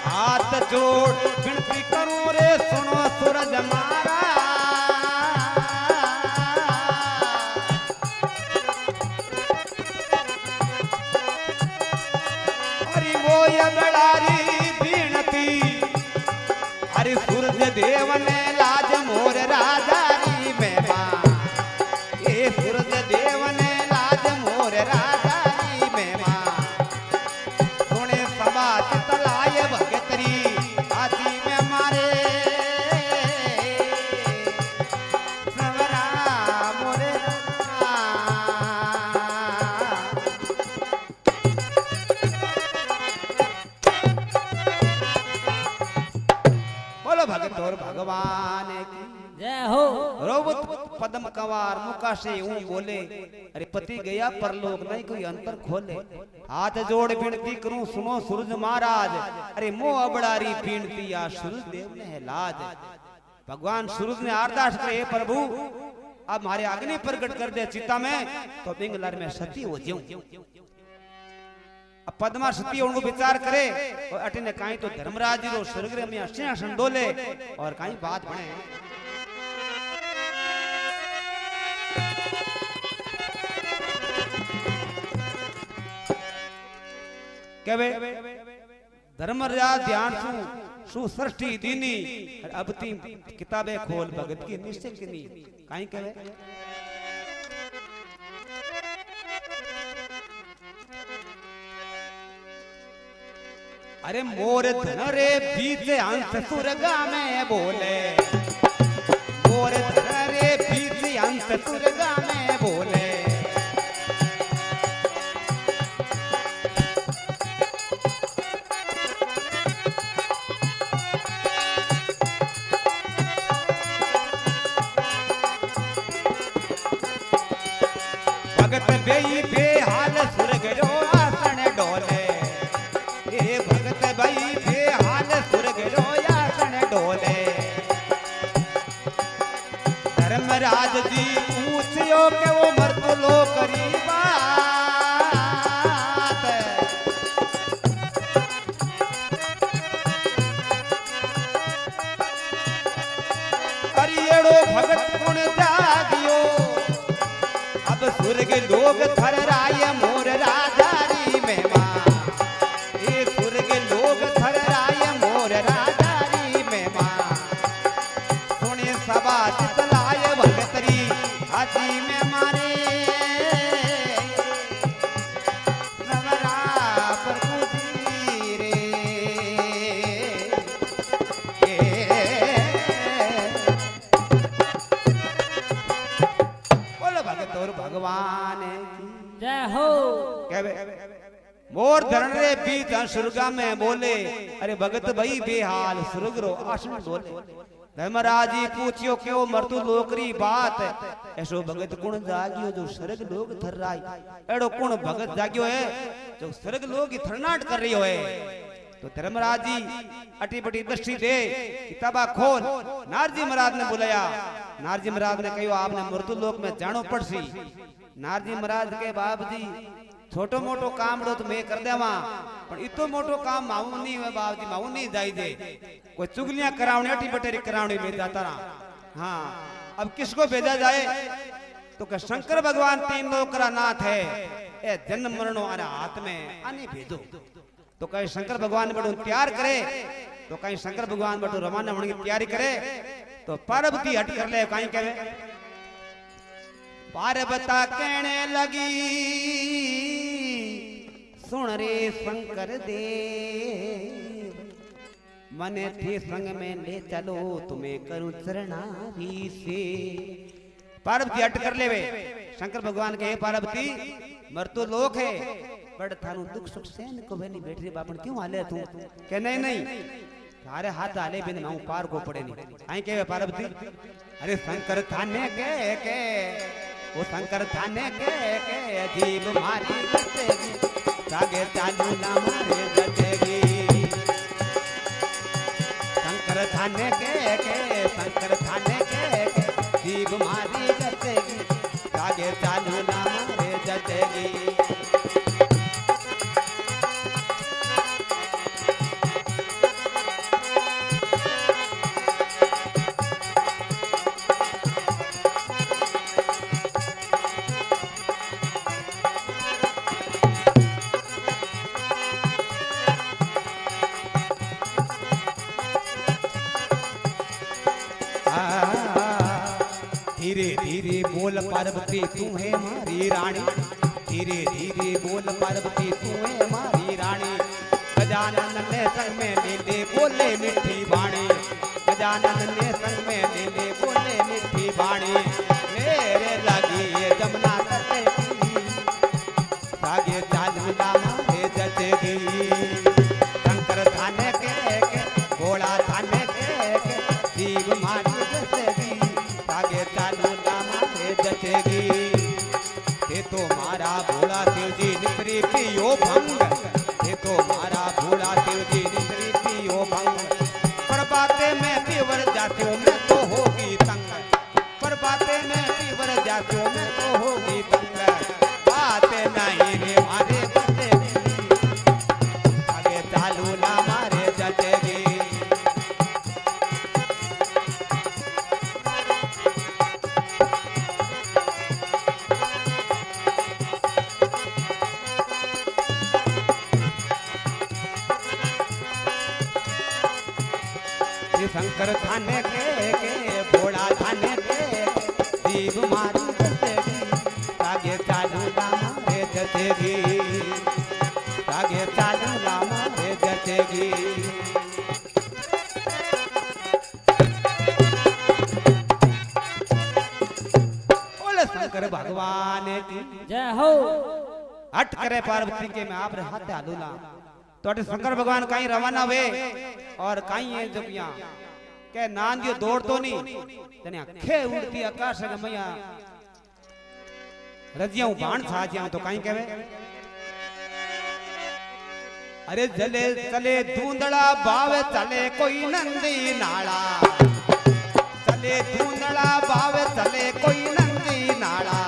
हाथ जोड़ विनती करूं रे सुनो सूरज मारा, अरे वो ये बड़ारी विनती, अरे सूरज देव ने लाज मोर राजा री मेवा, ये सूरज देव ने लाज मोर राजा री मेवा, सुने सभा चितलाय भगतरी आती में मारे, सवरा मोरे बोलो भगत और भगवान की जय हो। रोवत पद्म कंवार मुका से ऊं बोले, अरे पति गया परलोक नहीं कोई अंतर खोले, हाथ जोड़ विनती करूं सुनो सूरज महाराज, अरे मोह अबड़ारी विनती आ सूरज देव ने है लाज। भगवान सूरज ने अरदास करे, हे प्रभु अब हमारे अग्नि प्रकट कर दे चिता में, तो बिंगलर में सती हो जाऊं। अब पद्मा सती उनको विचार करे और अटिने काई तो धर्मराज जी रो स्वर्ग में सिंहासन डोले और काई बात बने। केवे धर्मराज ध्यान सु सृष्टि दीनी अब ती किताबें खोल भगत की निश्चय किनी काई केवे अरे मोर धन रे बीच अंश सुरगा में बोले, मोर धन रे बीच अंश सुरगा में बोले, भगत बेई बेहाल सुरग रो आसन डोले, ए भगत भाई बेहाल सुरग रो आसन डोले, धर्मराज जी पूछियो के वो मर्द लो करी बात, अरियड़ो भगत गुण जागियो, अब सुरग लोग थर राय मोर राजा री मेवा, ये सुरग लोग थर राय मोर राजा री मेवा, सुने सभा चितलाय भगतरी हाथी में मारे, नवरा प्रभु जी रे बोलो भगत और भगवान की जय हो। मोर धरण रे बीच सुरगा में बोले, अरे भगत भाई बेहाल सुरग रो आसन डोले, धर्मराज जी पूछियो क्यों मर्तु लोकरी बात, ऐसो भगत कुण जागियो जो स्वर्ग लोग थर राई, एड़ो कुण भगत जागियो है जो स्वर्ग लोग थरनाट कर रही है। तो धर्मराज जी अटी बटी दृष्टि दे किताबा खोल, नारजी महाराज ने बुलाया, नारजी महाराज ने कहो आपने मृत्यु लोक में जानो पड़सी। नारजी महाराज के बाप जी छोटो मोटो काम रो तो मैं कर देवा, पर इतो मोटो काम माऊ नहीं है बाप जी, माऊ नहीं जाई दे, कोई चुगलियां करावने अटी बटेरी करावने भेज जाता रहा। हाँ अब किसको भेजा जाए, तो क्या शंकर भगवान तीन लोक का नाथ है, ए जन्म मरणों आने हाथ में आने भेजो। तो कहीं शंकर भगवान बड़ो तैयार करे, तो कहीं शंकर भगवान बड़ो रवाना होने की तैयारी करे, तो पार्वती हट कर ले कहीं कहे, पार्वता कहने लगी सुन रे शंकर देव, मने थे संग में ले चलो तुम्हें करूं चरणारी से। पार्वती हट कर ले वे, शंकर भगवान के पार्वती मरतो लोक है बड़ थानु दुख सुख सहन को बेनी बैठ रे बापन क्यों हाले तू, के नहीं नहीं थारे हाथ आले बिन मैं पार को पड़े नहीं आई के पार्वती अरे शंकर थाने के वो शंकर थाने के जीव मारी जचेगी तागे चालू ना मारे जचेगी शंकर थाने के शंकर थाने के जीव मारी जचेगी तागे चालू ना मारे जचेगी धीरे धीरे बोल पार्वती तू है मारी रानी धीरे धीरे बोल पार्वती तू है मारी रानी गजानन ने संग में ले ले बोले मिठी बाणी गजानन ने संग में ले ले बोले मिठी बाणी मेरे लगी ये जमुना तटे आगे चालू लामा हे जचेगी शंकर थाने के भोला थाने के जीव मारी जचेगी आगे चालू लामा हे जचेगी ये तो मारा भोला शिव जी निकरी पियो भंग ये तो मारा भोला शिव जी निकरी पियो भंग पर बातें में पीवर जातियों में तो होगी तंग पर बातें में पीवर जातियों में तो होगी तंग बातें नहीं रे मारे जचेगी आगे चालू लामा रे जचेगी शंकर थाने के भोला थाने के जीव मारी जचेगी आगे चालू लामा रे जचेगी आगे चालू लामा रे जचेगी बोले शंकर भगवान की जय हो हट करे पार्वती के मैं आप रे हाथ आलूला तो शंकर भगवान कहीं रवाना वे और कहीं है जब यहाँ के नांदियो दौड़ तो नहीं तने खे उड़ती आकाश के मैया रजियां बाण छा जाऊं तो कहीं कहवे अरे जले चले धूंधड़ा बावे चले कोई नंदी नाला चले धूंधड़ा बावे चले कोई नंदी नाला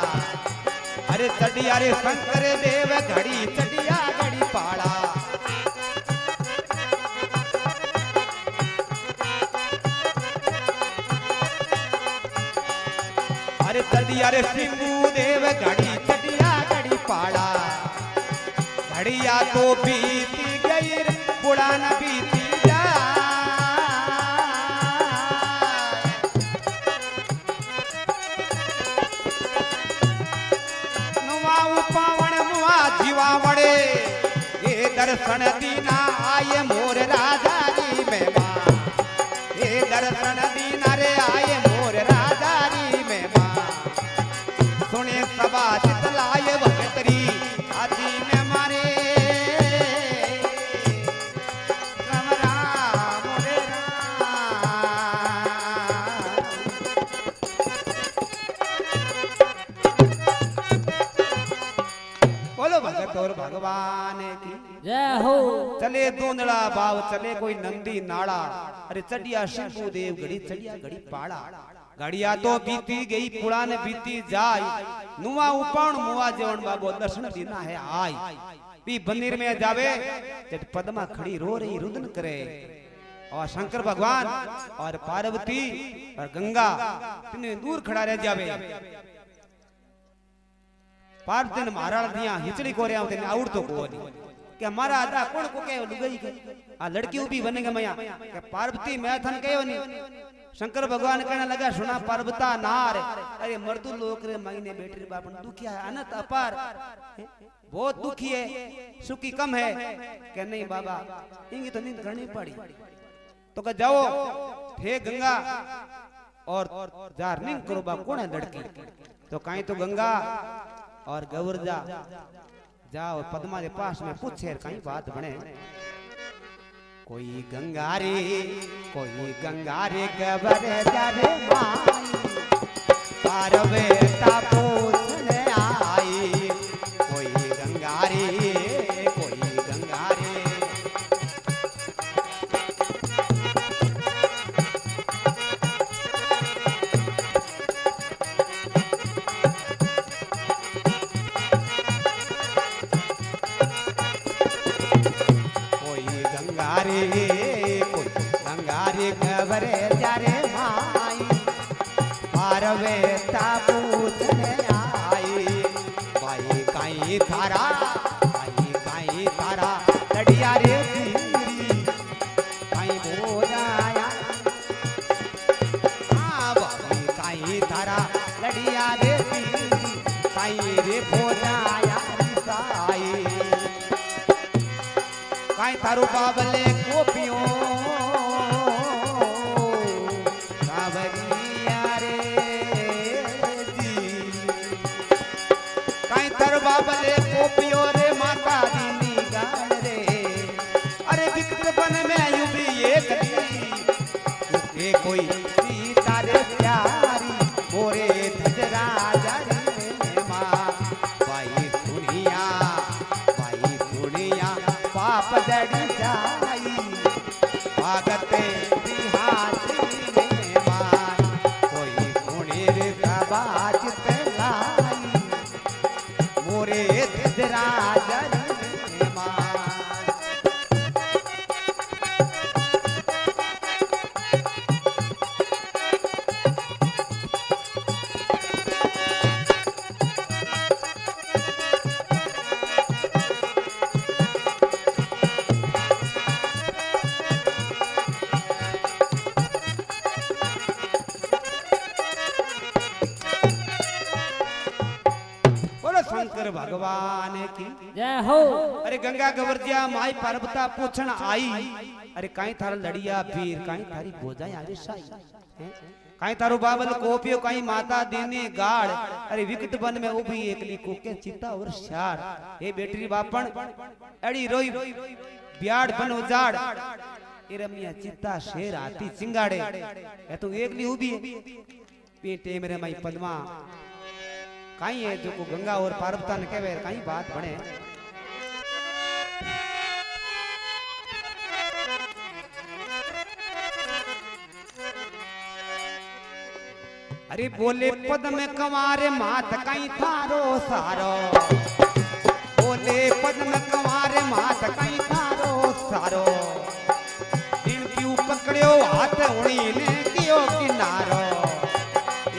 अरे चढ़िया रे शंकर देव घड़ी चढ़िया घड़ी पाड़ा अरे चढ़िया रे सिंधु देव घड़ी चढ़िया घड़ी पाड़ा घड़िया तो बीती गई पुराना बीती जा नुआ पावण मुआ जीवा मड़े ये दर्शन दीना आये मोर राजा री मेहमान ये दर्शन दीना रे आये मोर राजा री मेहमान सुने सभा चितलाए भगतरी आदि में मारे राम राम रे बोलो भगत और भगवान की जय हो चले धूंधड़ा भाव चले कोई नंदी नाड़ा अरे चढ़िया शंभू देव घड़ी चढ़िया घड़ी पाड़ा घड़िया तो बीती गई पुरान बीती जाय नुआ उपाण मुआ जेवण बाबो दर्शन दीना है आय भी मंदिर में जावे जब पद्मा खड़ी रो रही रुदन करे और शंकर भगवान और पार्वती और गंगा तीनों दूर खड़ा रह जावे पार्वती ने महाराज दिया हिचड़ी को रहा तेने आउड़ तो को नहीं कि हमारा आधा कौन को कहे लुगाई के आ लड़की भी बनेगा मैया कि पार्वती मैं थन कहो नहीं शंकर भगवान कहने लगा सुना पार्वता नार अरे मर्दू लोक रे महीने बेटे बापन दुखिया है अनंत अपार बहुत दुखी है सुखी कम है कि नहीं बाबा इंगी तो नींद करनी पड़ी तो कह जाओ हे गंगा और जार निंग करो बा कौन है लड़की तो कहीं तो गंगा और गौरजा जाओ पद्मा के पास में पूछे कहीं बात बने कोई गंगारे गबर जारे माई पारवे पूछने आई कोई गंगारे गंगारे गबरे जारे माई पारवे पूछने आई भाई काई थारा लड़िया रे पीरी काई बोलाया भाई काई थारा लड़िया रे पीरी काई रे बोलाया साई काई थारू बाबले कोपियो बाबले कोपियो रे माता दीनी गान रे अरे विकट बन में यूं भी एक दी कोई सीता रे प्यारी मोरे धजरा जारी में माँ भाई दुनिया पाप जड़ी जाई भागते बिहारी में माँ कोई पुणिर बाजित लाई मोरे धजरा जारी में माँ शंकर भगवान की जय हो। अरे गंगा गवर्जिया माई पार्वता पूछन आई अरे काई थारा लड़िया पीर काई थारी बोझा यारे साई काई थारो बाबल कोपियो काई माता देने गाड़ अरे विकट वन में उभी एकली कोके चिता और शार हे बेटरी बापन अड़ी रोई ब्याड़ बन उजाड़ ए रमिया चिता शेर हाथी चिंगाड़े ए तो एकली उभी पेटे मेरे माई पद्मा काई है जो को गंगा और पार्वता ने कहे काई बात बने अरे बोले पद में कंवारे मात काई थारो सारो बोले पद में कंवारे मात काई थारो सारो दिन क्यों पकड़ियो हाथ उणी ने कियो किनारो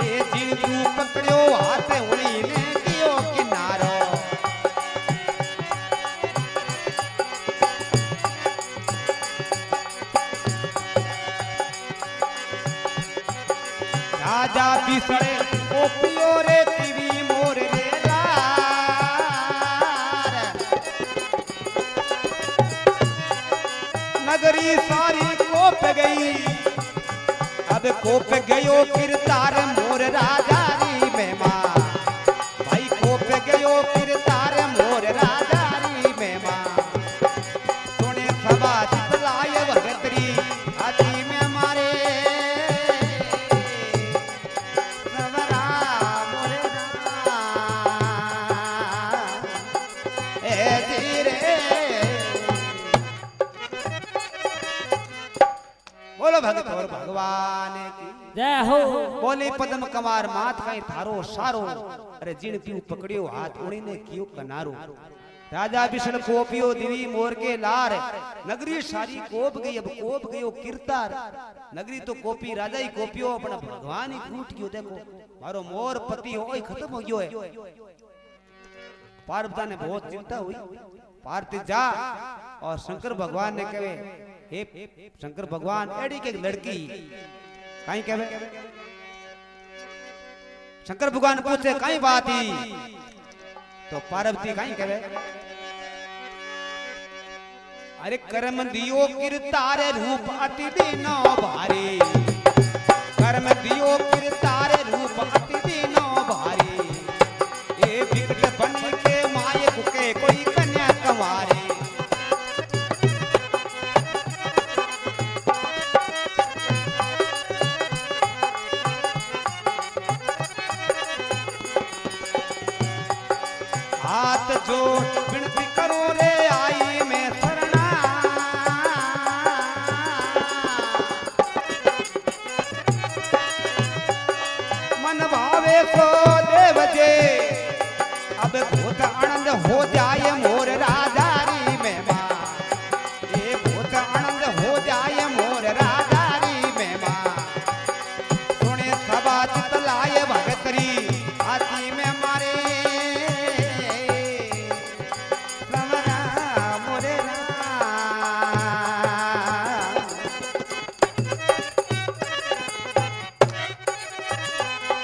ये दिन क्यों पकड़ियो हाथ उणी ने कियो किनारो राजा बिसड़े कोपियो रे टीवी मोर रे लार नगरी सारी कोप गई अब कोप गयो किरतार मोर राजा री में मां भाई कोप गयो किरतार मोर राजा री में मां सुने सभा चितलाय भगतरी हाथी में मारे बोलो भगत और भगवान की जय हो। बोले पद्म कमार मात कई थारो सारो अरे जिन क्यों पकड़ियो हाथ उड़ी ने क्यों कनारो राजा विष्णु कोपियो दिवी मोर के लार नगरी सारी कोप गई अब कोप गयो किरतार नगरी तो कोपी राजा ही कोपियो अपना भगवान ही टूट गयो देखो मारो मोर पति होई खत्म हो गयो है पार्वती ने बहुत चिंता हुई पार्वती जा और शंकर भगवान ने कहे हे शंकर भगवान एड़ी के लड़की काई कहे शंकर भगवान पूछे काई बात ही तो पार्वती काई कहे अरे कर्म दियो किरतार रूप अति दीनो भारी कर्म दियो किरतार रूप अति दीनो भारी ए विकट बन के माये के कोई कन्या कुंवारी हाथ जोड़ विनती करो रे आई मैं शरणा मन भावे सो देव जे अब भूत आनंद हो जाए मोर राजा री में मां ये भूत आनंद हो जाए मोर राजा री में मां सुने सभा चितलाए भगतरी आती में मारे समरा मोरे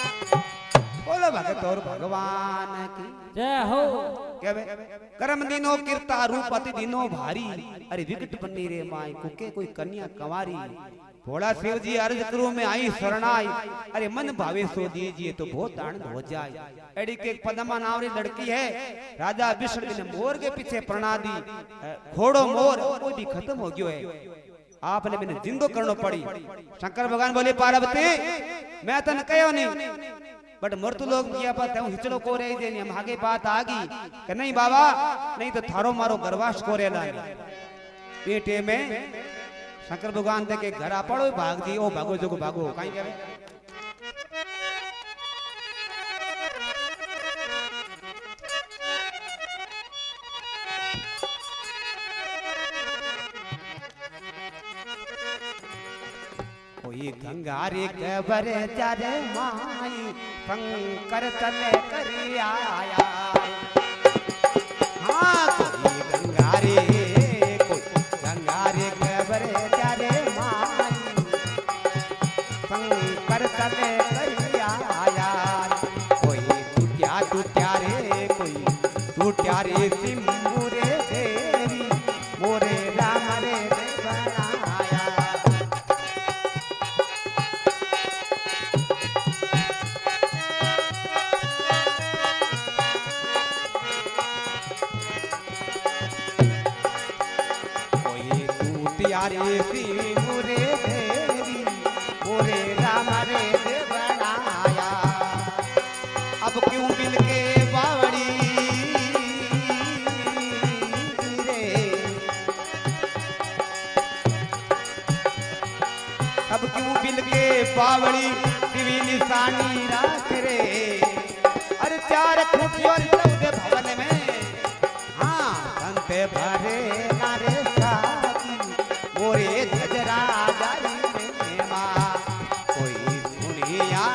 बोलो भगत और भगवान की जय हो। कर्म दिनो कीर्ता रूप अति दिनो भारी अरे विकट बन्नी रे माई कुके कोई कन्या कंवारी भोला शिव जी अर्ज करो में आई शरणाई अरे मन भावे सो दीजिए तो बहुत आनंद हो जाए एडी के पदमा नावरी लड़की है राजा विष्णु ने मोर के पीछे प्रणा दी घोड़ो मोर कोई भी खत्म हो गयो है आपने मैंने जिंदो करनो पड़ी शंकर भगवान बोले पार्वती मैं तन कहो नहीं बट मृत्यु लोग किया पर तू हिचड़ो को रे दे हम आगे बात आगी कि नहीं बाबा नहीं तो थारो मारो गर्वाश को रेला पेटे में शंकर भगवान दे के घर आ पड़ो भाग दी ओ भागो जो भागो काई कहवे कोई गंगारी कबर चारे माई शंकर चले करी आया हाँ कोई गंगारी कबर चारे माई शंकर चले करी आया कोई टूट्या रे कोई टूट्या रे सिंबू रे देवी मोरे राम रे बनाया यारे सिंबू रे देवी मोरे राम रे बनाया अब क्यों बिल के बावड़ी रे अब क्यों बिल के बावड़ी दिवी निशानी राख रे अरे चार खूटी और चौदह भवन में हाँ संत भरे नारे मोरे धजरा जाई में मां कोई दुनिया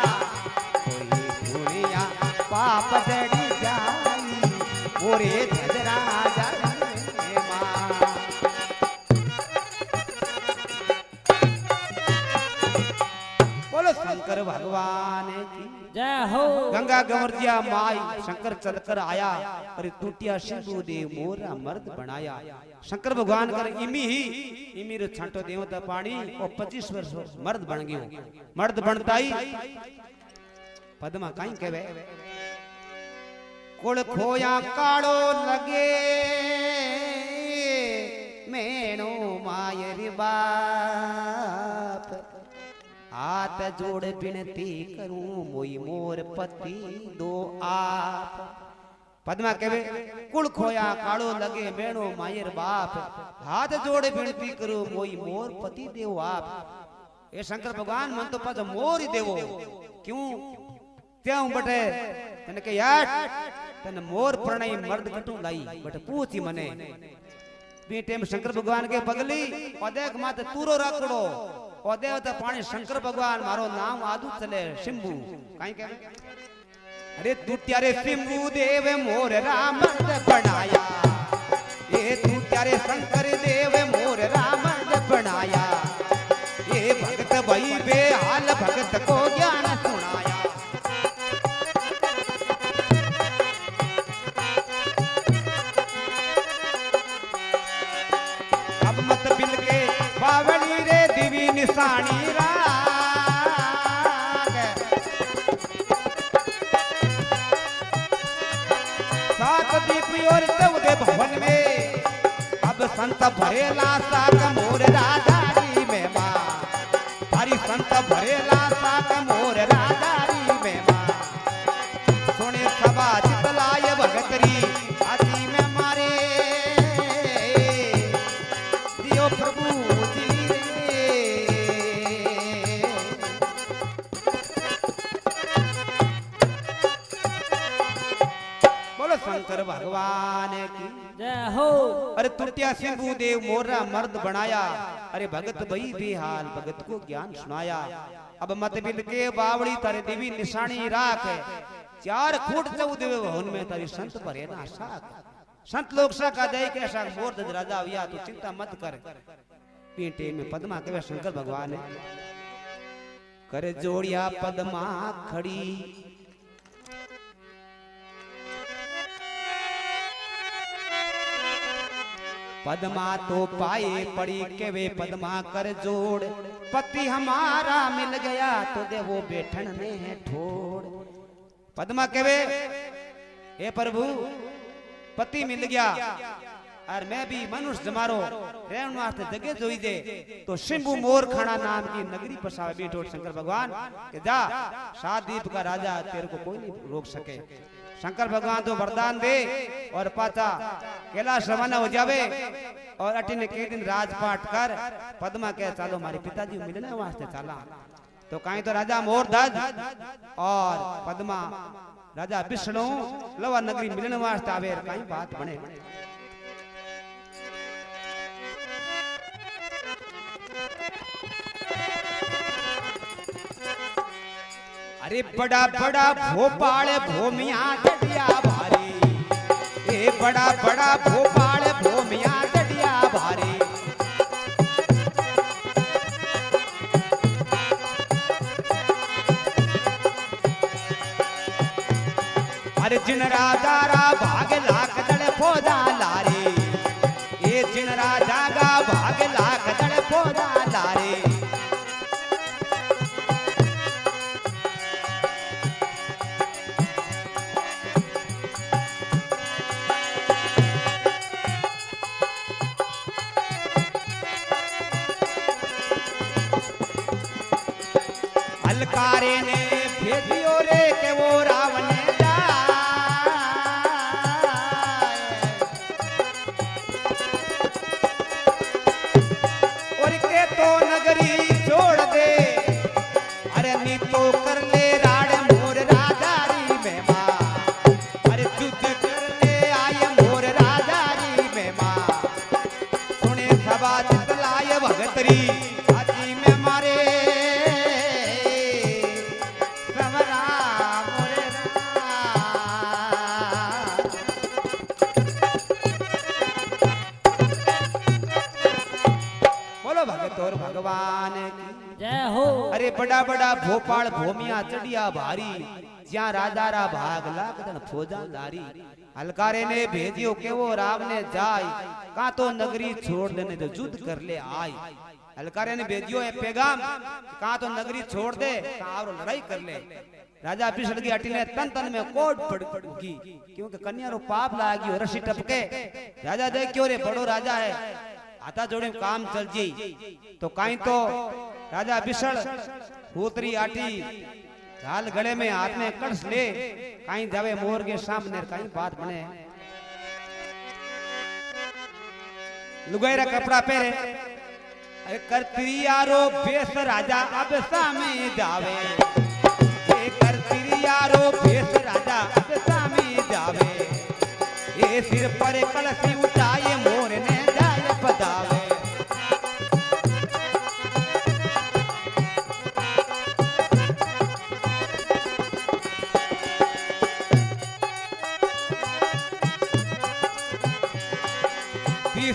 पाप जड़ी जाई मोरे धजरा जाई में मां बोलो शंकर भगवान की जय हो। गंगा गंवरजिया माई शंकर चलकर आया अरे टूटिया सिंधु दे मोरा मर्द बनाया शंकर भगवान कर इमी रो छांटो देवता पानी और 25 वर्ष मर्द बन गयो मर्द बनता ही पद्मा काई कहवे कुल खोया कालो लगे मेनो मायरी बाप हाथ जोड़ विनती करूं मोई मोर पति दो आप पद्मा कहवे कुल खोया कालो लगे मेणो मायर बाप हाथ जोड़े विनती करो मोई मोर पति देव आप ये शंकर भगवान मन तो पास मोर ही देवो क्यों त्यों बटे तने के यार तने मोर प्रणय मर्द कटू लाई बटे पूछी मने बी टाइम शंकर भगवान के पगली पदेक माते तूरो राखड़ो पदे तो पानी शंकर भगवान मारो नाम आदू चले शिंबू काई कहवे अरे टूट्या रे सिंबू देव मोर राम बनाया ये टूट्या रे शंकर देव मोर राम बनाया ये भगत भई बेहाल भगत को ज्ञान सुनाया अब मत बिल के बावली रे दिवी निशानी और 14 भवन में अब संत भरेला साक मोर राजारी में मां हरि संत भरेला साक मोर राजारी में मां सुने सभा चितलाय भगतरी शंकर भगवान की जय हो। अरे टूटिया सिंधु देव मोरा मर्द बनाया, अरे भगत भई बेहाल भगत को ज्ञान सुनाया। अब मत बिल के बावड़ी तारे देवी निशानी राख, 4 फुट 14 भवन में तारी संत भरे ना साख। संत लोग साका जाए के ऐसा मोर दज राजा हुआ तो चिंता मत कर। पीटे में पद्मा के शंकर भगवान करे जोड़िया पद्मा खड़ी, पद्मा तो पाए पड़ी के वे पद्मा कर जोड़, पति हमारा मिल गया तो दे वो बैठन ने है ठोड़। पद्मा के वे हे प्रभु पति मिल गया और मैं भी मनुष्य जमारो रहन वास्ते जगह जोई दे तो शिंबू मोर खाना नाम की नगरी पसावे बैठो शंकर भगवान के जा 7 द्वीप का राजा तेरे को कोई नहीं रोक सके। शंकर भगवान तो वरदान दे और पाचा कैलाश रवाना हो जावे और अटिन के दिन राजपाट कर पद्मा के चालो हमारे पिताजी मिलने वास्ते चला। तो कहीं तो राजा मोर दज और पद्मा राजा विष्णु लवा नगरी मिलने वास्ते आवे, कहीं बात बने। अरे बड़ा बड़ा भोपाल भूमिया चढ़िया भारी, ए बड़ा बड़ा भोपाल भूमिया चढ़िया भारी। अरे जिन राजा रा भाग लाख दड़ फौजा लारे, ए जिन राजा का भाग लाख दड़ फौजा लारे। अलकारे ने भेजियो रे के वो रावण और के तो नगरी छोड़ दे, अरे नी तो कर ले राड़ मोर राजारी में मां, अरे युद्ध कर ले आय मोर राजारी में मां। सुने सभा चितलाय भगतरी हाथी में मारे, भगवान की जय हो। अरे बड़ा बड़ा भोपाल भूमिया चढ़िया भारी, ज्या राजा रा भाग लाख दन फौजा लारी। हलकारे ने भेजियो के वो राव ने जाय, का तो नगरी छोड़ देने तो युद्ध कर ले आय। हलकारे ने भेजियो ए पैगाम, का तो नगरी छोड़ दे और लड़ाई कर ले। राजा पिछड़ की अटी ने तन तन में कोट पड़गी, क्योंकि कन्या रो पाप लागी और रस्सी टपके। राजा देख क्यों रे बड़ो राजा है, आता जोड़े काम चल जी। तो कहीं तो राजा बिसड़ होतरी आटी झाल गले में हाथ में कड़स ले, कहीं जावे मोर के सामने, कहीं बात बने। लुगाई रा कपड़ा पहरे, अरे करती यारो बेस राजा अब सामे जावे, करती यारो बेस राजा अब सामे जावे। ये सिर पर कलसी उठाए मोर ने जाए पदावे।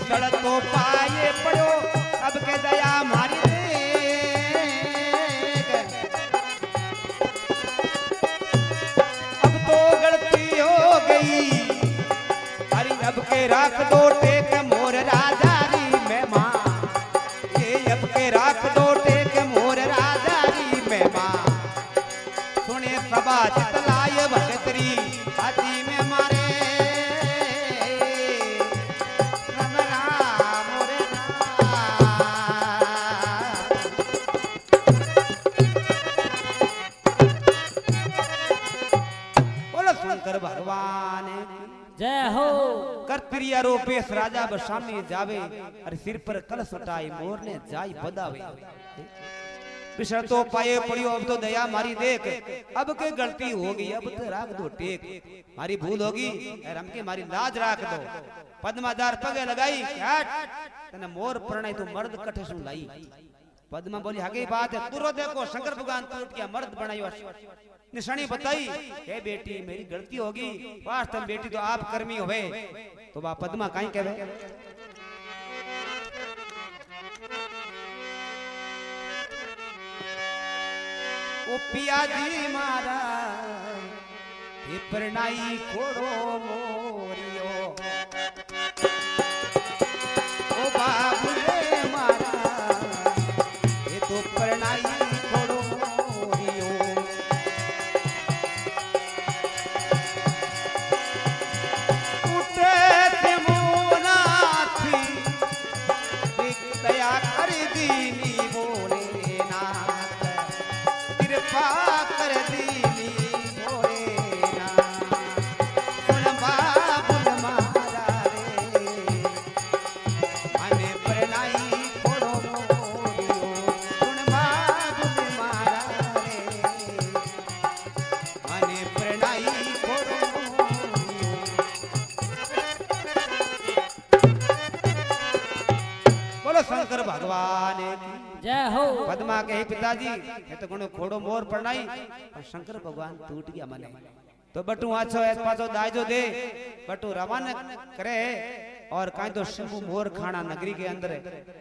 सड़क तो पाए पड़ो अब के दया मारी अब तो गलती हो गई, अरे अब के राख दो टेक मोर राजारी में मां, ये अब के राख दो टेक मोर राजारी में मां। सुने सभा चितलाय भगतरी हाथी में मारे, भगवान जय हो। करतिरिया रोपेश राजा बसामी जावे, अरे सिर पर कलश उठाई मोर ने जाई बदावे। बिसर तो पाए पड़ियो अब तो दया मारी देख, अब के गलती होगी अब तो राख दो टेक, मारी भूल होगी हमके मारी लाज राख दो। पद्मादार पगे लगाई तने मोर प्रणय तो मर्द कठे सुन लाई। पद्मा बोली हगे बात है, तुरो देखो शंकर भगवान टूट गया मर्द बनायो निशानी बताई। हे बेटी मेरी गलती होगी, वास्तव बेटी तो आप कर्मी होवे। तो बा पद्मा काई कहवे, ओ पिया जी मारा हे परनाई खोड़ो मोरियो, ओ बाबुले मारा हे तो परनाई खोड़ो मोरियो। उठे ते मोना थी एक दया कर दीनी बोले ना, कृपा कर दीनी भोलेना। सुन बाबुल मारा रे माने परनाई खोड़ो मोरियो, सुन बाबुल मारा रे माने परनाई खोड़ो मोरियो। बोलो शंकर भगवान की जय हो। पद्मा के हे पिताजी ये तो गुण खोड़ो मोर पड़नाई पर शंकर भगवान टूट गया मने। तो बटू आछो ऐस पाछो दाजो दे बटू रवाना करे और काई तो शंभु मोर खाना नगरी के अंदर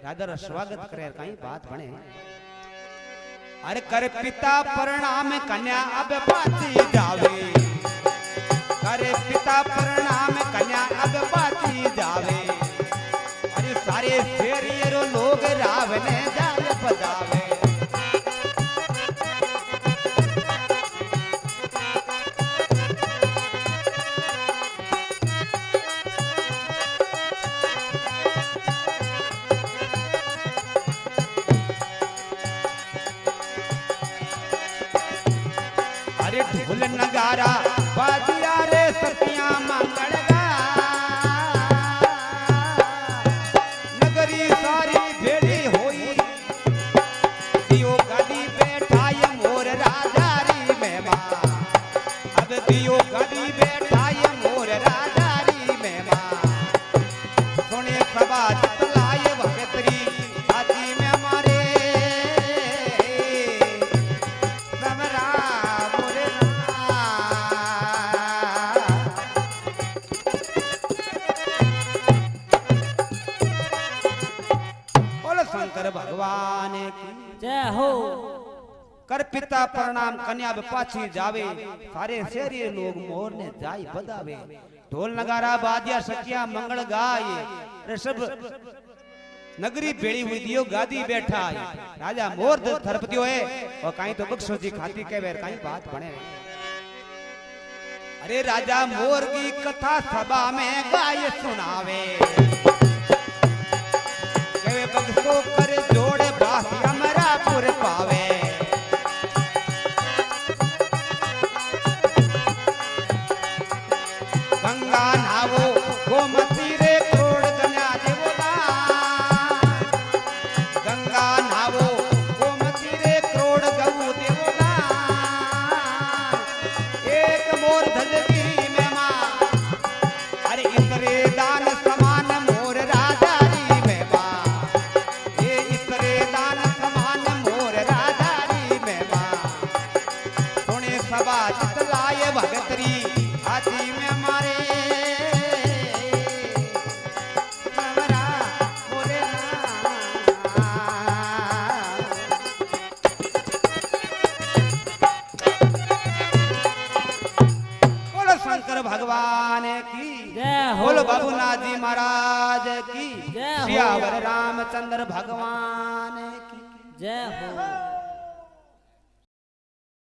राजा रा स्वागत करे काई बात बने। अरे कर पिता प्रणाम कन्या अब पाती जावे, करे पिता प्रणाम कन्या अब पाती जावे। अरे सारे फेरियरो लोग रावने जाल बजावे। अरे ढोल नगारा बाजिया रे सतिया मंगल गा, नगरी सारी भेड़ी होई दियो गदी बैठाय मोर राजारी मेहमा। अब दियो गदी बैठाय मोर राजारी मेहमा। सोने सभा जतलाय भगतरी हाथी में मारे समरा मोरे बोलो शंकर भगवान की जय हो। कर पिता प्रणाम कन्या पाछी जावे, सारे शेरी लोग मोर ने जाई बदावे। ढोल नगारा बाजिया सखिया मंगल गाय, सब नगरी बेड़ी हुई दियो गादी बैठा है। राजा मोर थरपतियो है और काई तो बक्सो जी खाती के वेर काई बात बने। अरे राजा मोर की कथा सभा में गाय सुनावे, कहे बक्सो कर जोड़े बासी अमरापुर पावे। गंगा नावो गोमती रे करोड़ गन्या देवो दान, गंगा नावो गोमती रे करोड़ गऊ देवो दान। एक मोर धजगिरी में मां, अरे इतरे दान समान मोर राजारी में मां। ये इतरे दान समान मोर राजारी में मां। सोने सभा जितलाए भगतरी हाथी में मारे समरा मोरे बोलो शंकर भगवान की जय हो। बोलो बाबूनाथ जी महाराज की जय हो। सियावर रामचंद्र भगवान की जय हो।